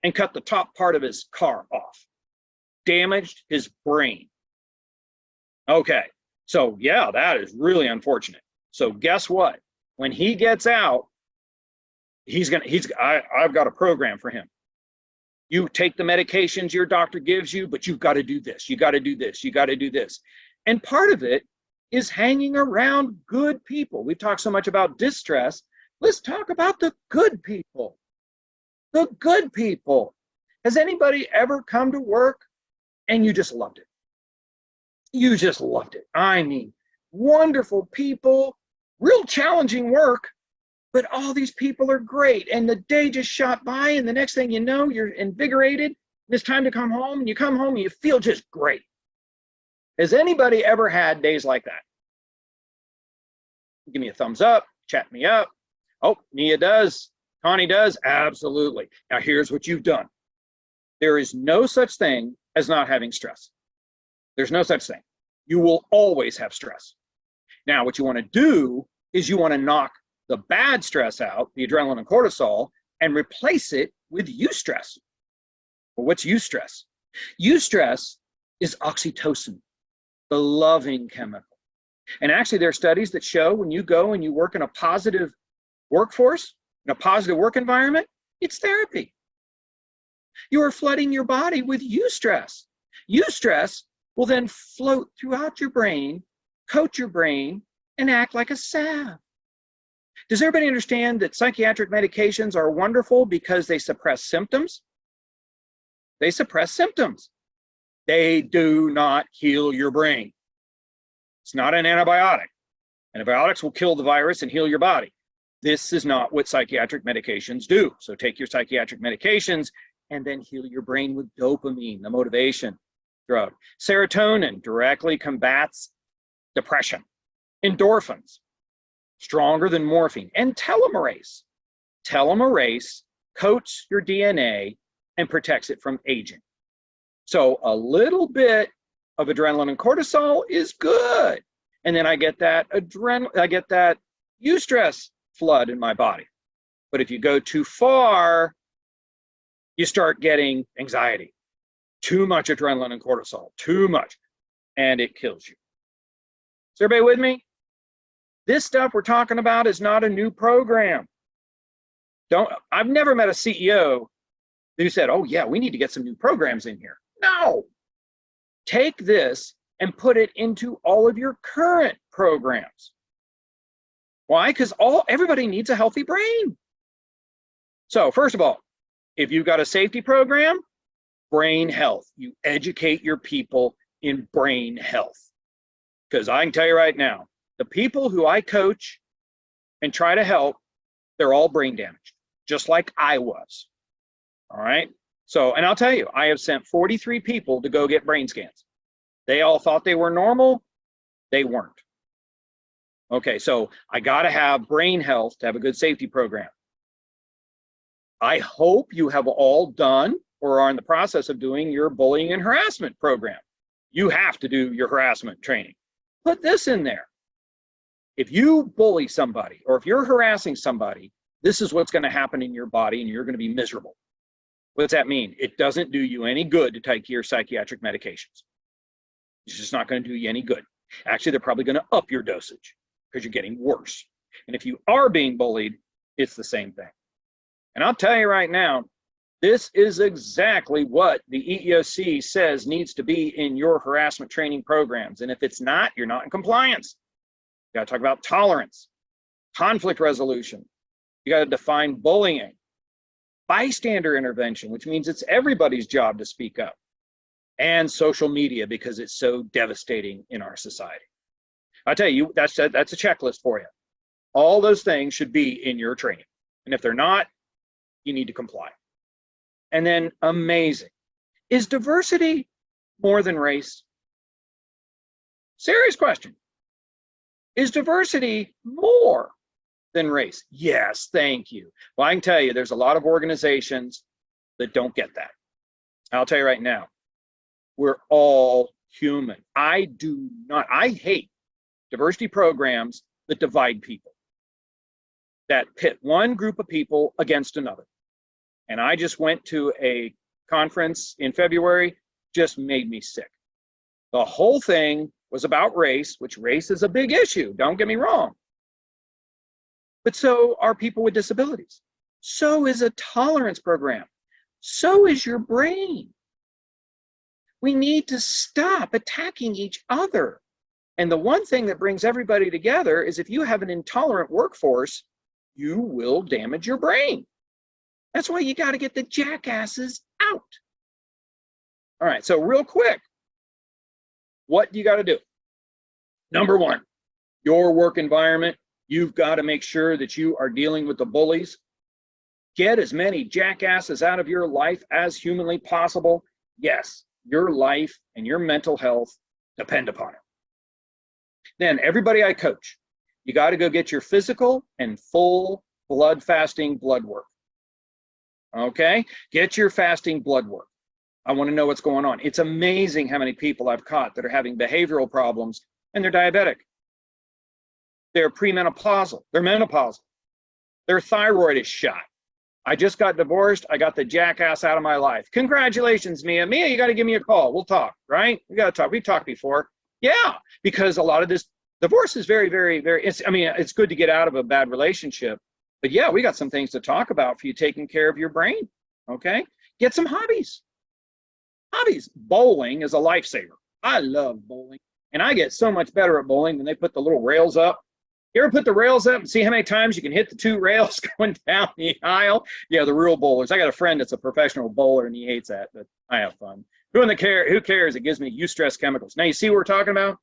and cut the top part of his car off. Damaged his brain. Okay, so yeah, that is really unfortunate. So guess what? When he gets out, I've got a program for him. You take the medications your doctor gives you, but you've got to do this, you got to do this, you got to do this. And part of it is hanging around good people. We've talked so much about distress. Let's talk about the good people. The good people. Has anybody ever come to work and you just loved it? You just loved it. I mean, wonderful people, real challenging work, but all these people are great. And the day just shot by, and the next thing you know, you're invigorated. It's time to come home, and you come home and you feel just great. Has anybody ever had days like that? Give me a thumbs up, chat me up. Oh, Nia does, Connie does, absolutely. Now here's what you've done. There is no such thing as not having stress. There's no such thing. You will always have stress. Now, what you want to do is you want to knock the bad stress out, the adrenaline and cortisol, and replace it with eustress. Well, what's eustress? Eustress is oxytocin, the loving chemical. And actually, there are studies that show when you go and you work in a positive workforce, in a positive work environment, it's therapy. You are flooding your body with eustress. Eustress will then float throughout your brain, coat your brain, and act like a salve. Does everybody understand that psychiatric medications are wonderful because they suppress symptoms? They suppress symptoms. They do not heal your brain. It's not an antibiotic. Antibiotics will kill the virus and heal your body. This is not what psychiatric medications do. So take your psychiatric medications and then heal your brain with dopamine, the motivation drug. Serotonin directly combats depression. Endorphins, stronger than morphine. And telomerase. Telomerase coats your DNA and protects it from aging. So a little bit of adrenaline and cortisol is good. And then I get that eustress flood in my body. But if you go too far, you start getting anxiety. Too much adrenaline and cortisol, too much, and it kills you. Is everybody with me? This stuff we're talking about is not a new program. I've never met a CEO who said, oh yeah, we need to get some new programs in here. No. Take this and put it into all of your current programs. Why? Because everybody needs a healthy brain. So first of all, if you've got a safety program, brain health. You educate your people in brain health. Because I can tell you right now, the people who I coach and try to help, they're all brain damaged, just like I was. All right. So, and I'll tell you, I have sent 43 people to go get brain scans. They all thought they were normal. They weren't. Okay, so I got to have brain health to have a good safety program. I hope you have all done or are in the process of doing your bullying and harassment program. You have to do your harassment training. Put this in there. If you bully somebody or if you're harassing somebody, this is what's going to happen in your body and you're going to be miserable. What's that mean? It doesn't do you any good to take your psychiatric medications. It's just not going to do you any good. Actually, they're probably going to up your dosage because you're getting worse. And if you are being bullied, it's the same thing. And I'll tell you right now, this is exactly what the EEOC says needs to be in your harassment training programs. And if it's not, you're not in compliance. You got to talk about tolerance, conflict resolution. You got to define bullying, bystander intervention, which means it's everybody's job to speak up, and social media because it's so devastating in our society. I tell you, that's a checklist for you. All those things should be in your training. And if they're not, you need to comply. And then amazing. Is diversity more than race? Serious question. Is diversity more than race? Yes, thank you. Well, I can tell you there's a lot of organizations that don't get that. I'll tell you right now, we're all human. I hate diversity programs that divide people, that pit one group of people against another. And I just went to a conference in February, just made me sick. The whole thing was about race, which race is a big issue, don't get me wrong. But so are people with disabilities. So is a tolerance program. So is your brain. We need to stop attacking each other. And the one thing that brings everybody together is if you have an intolerant workforce, you will damage your brain. That's why you got to get the jackasses out. All right, so real quick, what you got to do? Number one, your work environment, you've got to make sure that you are dealing with the bullies. Get as many jackasses out of your life as humanly possible. Yes, your life and your mental health depend upon it. Then everybody I coach, you got to go get your physical and full blood fasting blood work. Okay, get your fasting blood work. I want to know what's going on. It's amazing how many people I've caught that are having behavioral problems and they're diabetic. They're premenopausal, they're menopausal. Their thyroid is shot. I just got divorced. I got the jackass out of my life. Congratulations, Mia. Mia, you got to give me a call. We'll talk, right? We got to talk. We've talked before. Yeah, because a lot of this divorce is very, very, very, it's good to get out of a bad relationship. But yeah, we got some things to talk about for you taking care of your brain, okay? Get some hobbies. Hobbies. Bowling is a lifesaver. I love bowling. And I get so much better at bowling when they put the little rails up. You ever put the rails up and see how many times you can hit the two rails going down the aisle? Yeah, the real bowlers. I got a friend that's a professional bowler and he hates that, but I have fun. Who cares? It gives me eustress chemicals. Now you see what we're talking about?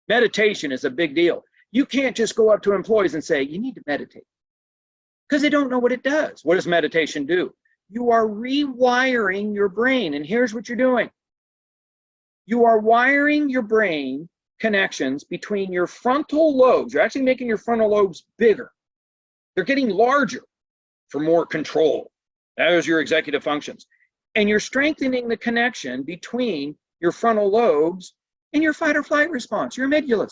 Meditation is a big deal. You can't just go up to employees and say, you need to meditate, because they don't know what it does. What does meditation do? You are rewiring your brain, and here's what you're doing. You are wiring your brain connections between your frontal lobes. You're actually making your frontal lobes bigger. They're getting larger for more control. That is your executive functions. And you're strengthening the connection between your frontal lobes and your fight or flight response, your amygdala.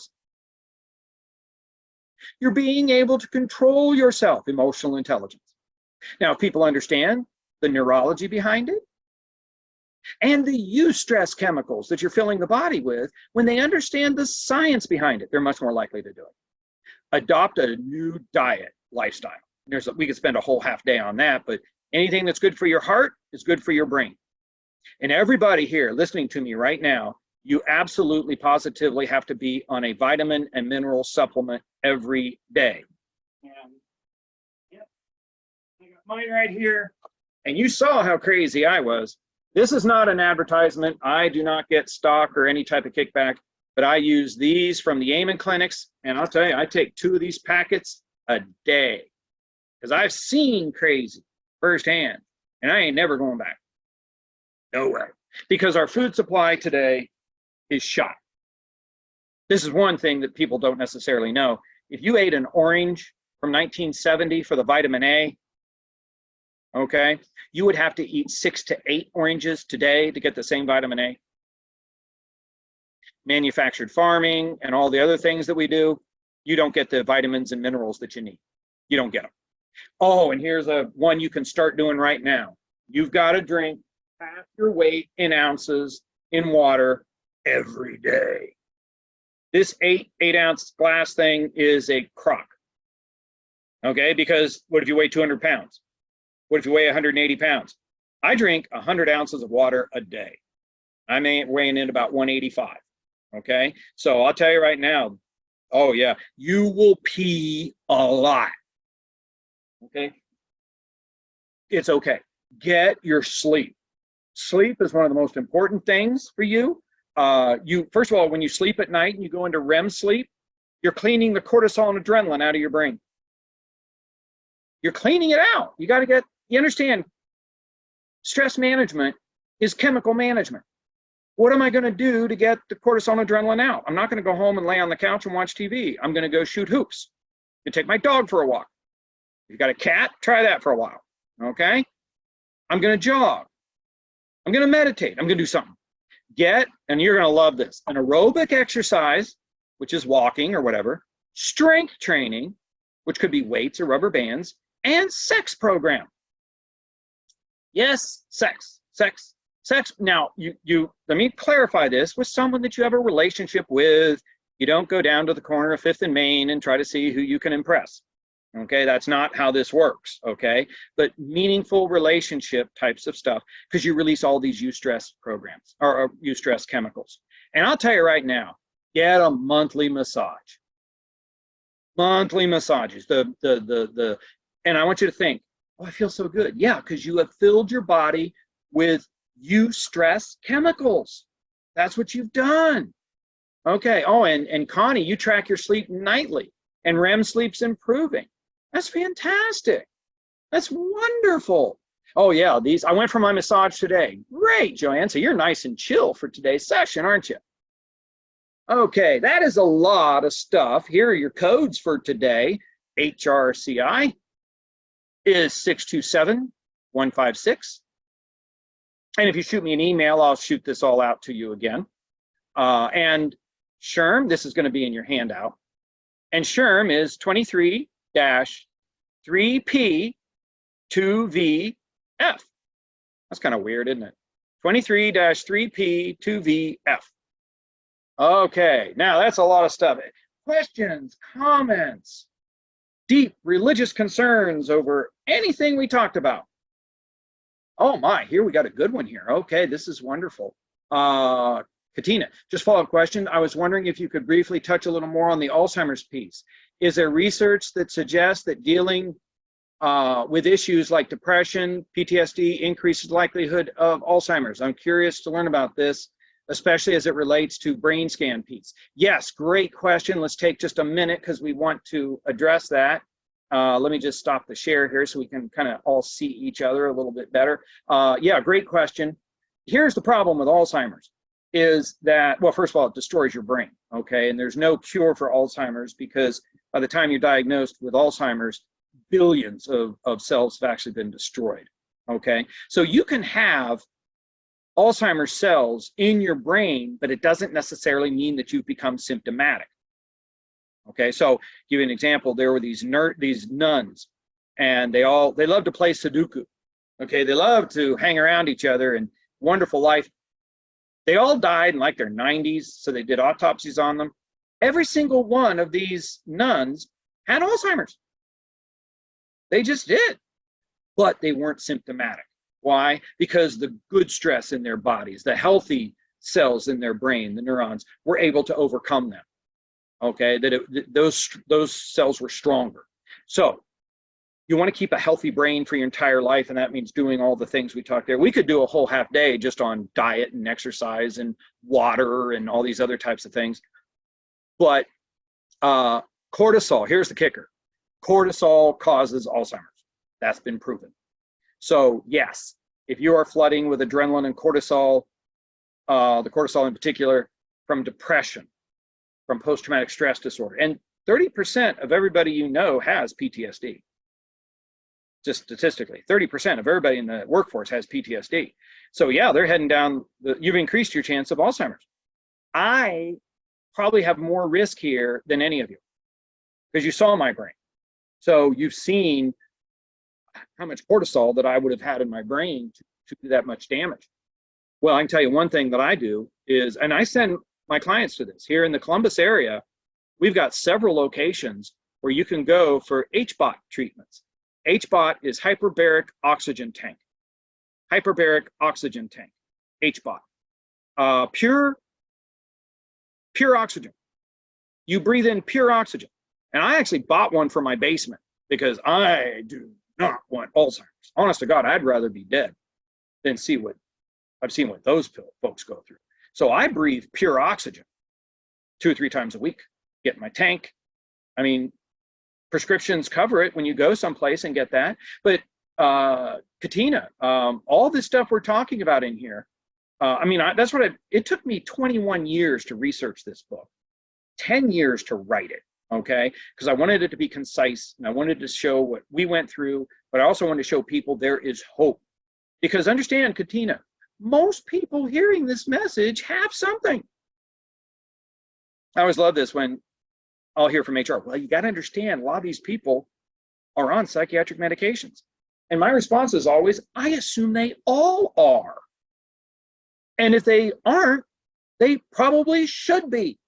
You're being able to control yourself, emotional intelligence. Now, if people understand the neurology behind it and the eustress chemicals that you're filling the body with, when they understand the science behind it, they're much more likely to do it. Adopt a new diet lifestyle. We could spend a whole half day on that, but anything that's good for your heart is good for your brain. And everybody here listening to me right now, You absolutely positively have to be on a vitamin and mineral supplement every day. And yep, I got mine right here. And you saw how crazy I was. This is not an advertisement. I do not get stock or any type of kickback, but I use these from the Amen clinics. And I'll tell you, I take 2 of these packets a day because I've seen crazy firsthand, and I ain't never going back. No way. Because our food supply today is shot. This is one thing that people don't necessarily know. If you ate an orange from 1970 for the vitamin A, okay, you would have to eat 6 to 8 oranges today to get the same vitamin A. Manufactured farming and all the other things that we do, you don't get the vitamins and minerals that you need. You don't get them. Oh, and here's one you can start doing right now. You've got to drink half your weight in ounces in water every day. This 8-ounce glass thing is a crock. Okay, because what if you weigh 200 pounds? What if you weigh 180 pounds? I drink 100 ounces of water a day. I'm weighing in about 185. Okay, so I'll tell you right now, oh yeah, you will pee a lot. Okay, it's okay. Get your sleep. Sleep is one of the most important things for you. First of all, when you sleep at night and you go into REM sleep, you're cleaning the cortisol and adrenaline out of your brain. You're cleaning it out. You understand, stress management is chemical management. What am I going to do to get the cortisol and adrenaline out? I'm not going to go home and lay on the couch and watch TV. I'm going to go shoot hoops. I'm going to take my dog for a walk. If you've got a cat, try that for a while. Okay? I'm going to jog. I'm going to meditate. I'm going to do something. And you're going to love this, an aerobic exercise, which is walking or whatever, strength training, which could be weights or rubber bands, and sex program. Yes, sex. Now, you let me clarify this with someone that you have a relationship with. You don't go down to the corner of 5th and Main and try to see who you can impress. Okay, that's not how this works, okay? But meaningful relationship types of stuff, because you release all these eustress programs or eustress chemicals. And I'll tell you right now, get a monthly massage. Monthly massages. And I want you to think, oh, I feel so good. Yeah, because you have filled your body with eustress chemicals. That's what you've done. Okay. Oh, and Connie, you track your sleep nightly, and REM sleep's improving. That's fantastic. That's wonderful. Oh yeah, I went for my massage today. Great, Joanne. So you're nice and chill for today's session, aren't you? Okay, that is a lot of stuff. Here are your codes for today. HRCI is 627156. And if you shoot me an email, I'll shoot this all out to you again. And Shrm, this is going to be in your handout. And Shrm is 23-3P2VF. That's kind of weird, isn't it? 23-3P2VF. Okay, now that's a lot of stuff. Questions, comments, deep religious concerns over anything we talked about. Oh my, here we got a good one here. Okay, this is wonderful. Katina, just follow-up question. I was wondering if you could briefly touch a little more on the Alzheimer's piece. Is there research that suggests that dealing with issues like depression, PTSD increases the likelihood of Alzheimer's? I'm curious to learn about this, especially as it relates to brain scan piece. Yes, great question. Let's take just a minute because we want to address that. Let me just stop the share here so we can kind of all see each other a little bit better. Yeah, great question. Here's the problem with Alzheimer's is that, well, first of all, it destroys your brain, okay? And there's no cure for Alzheimer's because by the time you're diagnosed with Alzheimer's, billions of cells have actually been destroyed, okay? So you can have Alzheimer's cells in your brain, but it doesn't necessarily mean that you've become symptomatic. Okay, so give you an example. There were these nuns, and they love to play Sudoku. Okay, they love to hang around each other and wonderful life. They all died in like their 90s, so they did autopsies on them. Every single one of these nuns had Alzheimer's. They just did, but they weren't symptomatic. Why? Because the good stress in their bodies, the healthy cells in their brain, the neurons, were able to overcome them. Okay, those cells were stronger. So you want to keep a healthy brain for your entire life, and that means doing all the things we talked there. We could do a whole half day just on diet and exercise and water and all these other types of things. But cortisol, here's the kicker. Cortisol causes Alzheimer's. That's been proven. So yes, if you are flooding with adrenaline and cortisol, the cortisol in particular, from depression, from post-traumatic stress disorder, and 30% of everybody you know has PTSD. Just statistically, 30% of everybody in the workforce has PTSD. So yeah, they're heading down, you've increased your chance of Alzheimer's. I probably have more risk here than any of you because you saw my brain. So you've seen how much cortisol that I would have had in my brain to do that much damage. Well, I can tell you one thing that I do is, and I send my clients to this, here in the Columbus area, we've got several locations where you can go for HBOT treatments. HBOT is hyperbaric oxygen tank. Hyperbaric oxygen tank, HBOT. Pure oxygen. You breathe in pure oxygen. And I actually bought one for my basement because I do not want Alzheimer's. Honest to God, I'd rather be dead than see what I've seen what those folks go through. So I breathe pure oxygen 2 or 3 times a week, get my tank. I mean, prescriptions cover it when you go someplace and get that. But Katina, all this stuff we're talking about in here, I mean, that's what it took me 21 years to research this book, 10 years to write it, okay? Because I wanted it to be concise and I wanted to show what we went through, but I also wanted to show people there is hope. Because understand, Katina, most people hearing this message have something. I always love this when I'll hear from HR, well, you got to understand, a lot of these people are on psychiatric medications. And my response is always, I assume they all are. And if they aren't, they probably should be.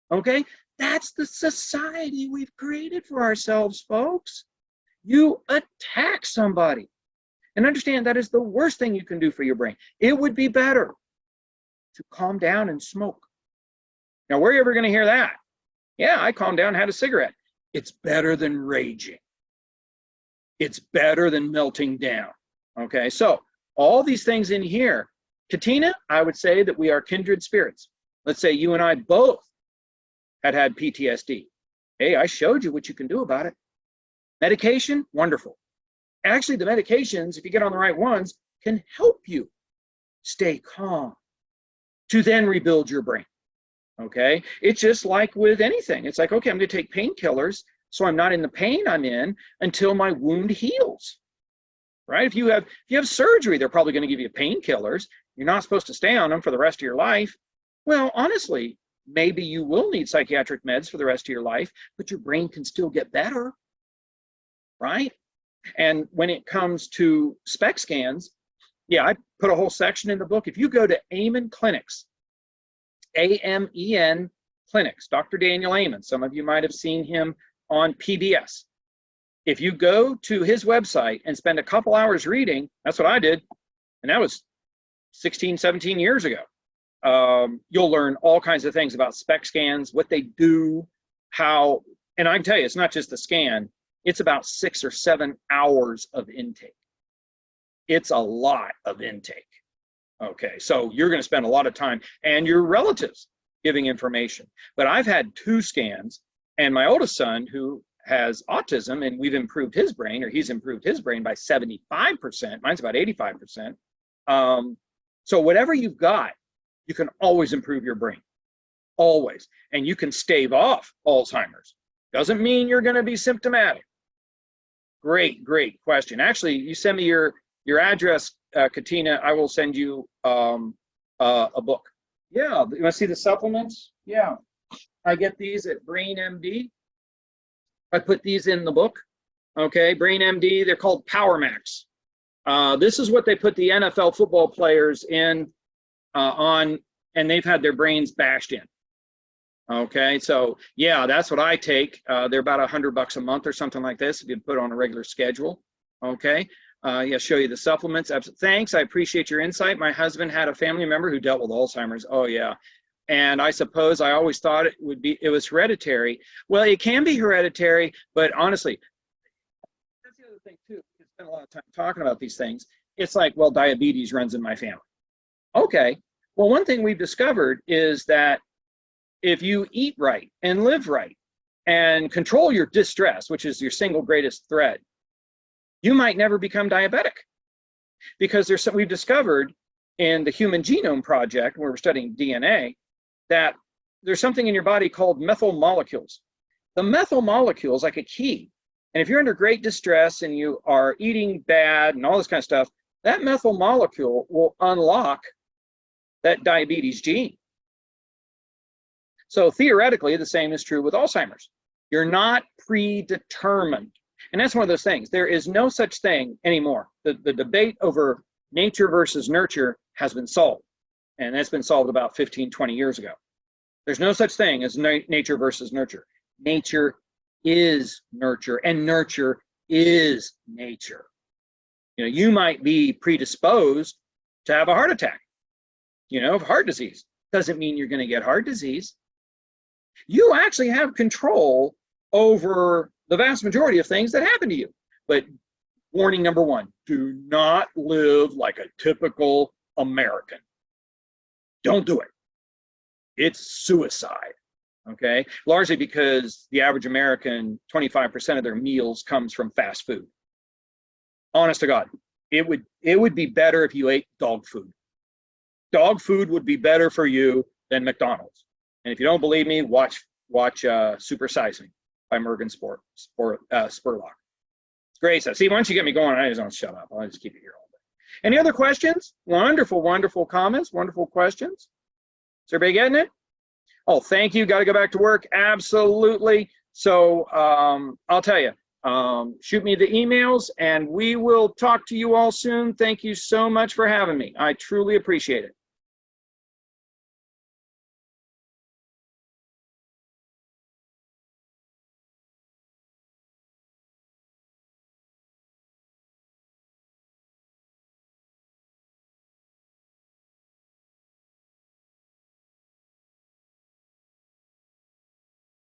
Okay? That's the society we've created for ourselves, folks. You attack somebody. And understand that is the worst thing you can do for your brain. It would be better to calm down and smoke. Now, where are you ever going to hear that? Yeah, I calmed down, had a cigarette. It's better than raging. It's better than melting down. Okay, so all these things in here, Katina, I would say that we are kindred spirits. Let's say you and I both had PTSD. Hey, I showed you what you can do about it. Medication, wonderful. Actually, the medications, if you get on the right ones, can help you stay calm to then rebuild your brain. Okay, it's just like with anything. It's like, okay, I'm going to take painkillers so I'm not in the pain I'm in until my wound heals. Right? If you have surgery, they're probably going to give you painkillers. You're not supposed to stay on them for the rest of your life. Well, honestly, maybe you will need psychiatric meds for the rest of your life, but your brain can still get better. Right? And when it comes to SPECT scans, yeah, I put a whole section in the book. If you go to Amen Clinics, AMEN Clinics, Dr. Daniel Amen, some of you might have seen him on PBS. If you go to his website and spend a couple hours reading, that's what I did, and that was 16, 17 years ago. You'll learn all kinds of things about SPECT scans, what they do, how, and I can tell you, it's not just the scan, it's about 6 or 7 hours of intake. It's a lot of intake. Okay, so you're going to spend a lot of time and your relatives giving information. But I've had 2 scans, and my oldest son, who has autism, and we've improved his brain, or he's improved his brain by 75%. Mine's about 85%. So whatever you've got, you can always improve your brain, always. And you can stave off Alzheimer's. Doesn't mean you're going to be symptomatic. Great, great question. Actually, you send me your address, Katina, I will send you a book. Yeah, you want to see the supplements? Yeah, I get these at Brain MD. I put these in the book. Okay, Brain MD, they're called Power Max. This is what they put the NFL football players in on, and they've had their brains bashed in. Okay, so yeah, that's what I take. They're about $100 a month or something like this if you put on a regular schedule. Okay, Yeah, show you the supplements. Thanks, I appreciate your insight. My husband had a family member who dealt with Alzheimer's. Oh yeah. And I suppose I always thought it was hereditary. Well, it can be hereditary, but honestly, that's the other thing too. We spend a lot of time talking about these things. It's like, well, diabetes runs in my family. Okay. Well, one thing we've discovered is that if you eat right and live right and control your distress, which is your single greatest threat, you might never become diabetic, because we've discovered in the Human Genome Project, where we're studying DNA, that there's something in your body called methyl molecules. The methyl molecule is like a key. And if you're under great distress and you are eating bad and all this kind of stuff, that methyl molecule will unlock that diabetes gene. So theoretically, the same is true with Alzheimer's. You're not predetermined. And that's one of those things. There is no such thing anymore. The debate over nature versus nurture has been solved. And that's been solved about 15, 20 years ago. There's no such thing as nature versus nurture. Nature is nurture, and nurture is nature. You know, you might be predisposed to have a heart attack, you know, heart disease. Doesn't mean you're going to get heart disease. You actually have control over the vast majority of things that happen to you. But warning number one, do not live like a typical American. Don't do it. It's suicide, okay? Largely because the average American, 25% of their meals comes from fast food. Honest to God, it would be better if you ate dog food. Dog food would be better for you than McDonald's. And if you don't believe me, watch Super Size Me by Morgan Spurlock. It's great stuff. See, once you get me going, I just don't shut up. I'll just keep it here all day. Any other questions? Wonderful, wonderful comments, wonderful questions. Is everybody getting it? Oh, thank you. Got to go back to work. Absolutely. So I'll tell you, shoot me the emails and we will talk to you all soon. Thank you so much for having me. I truly appreciate it.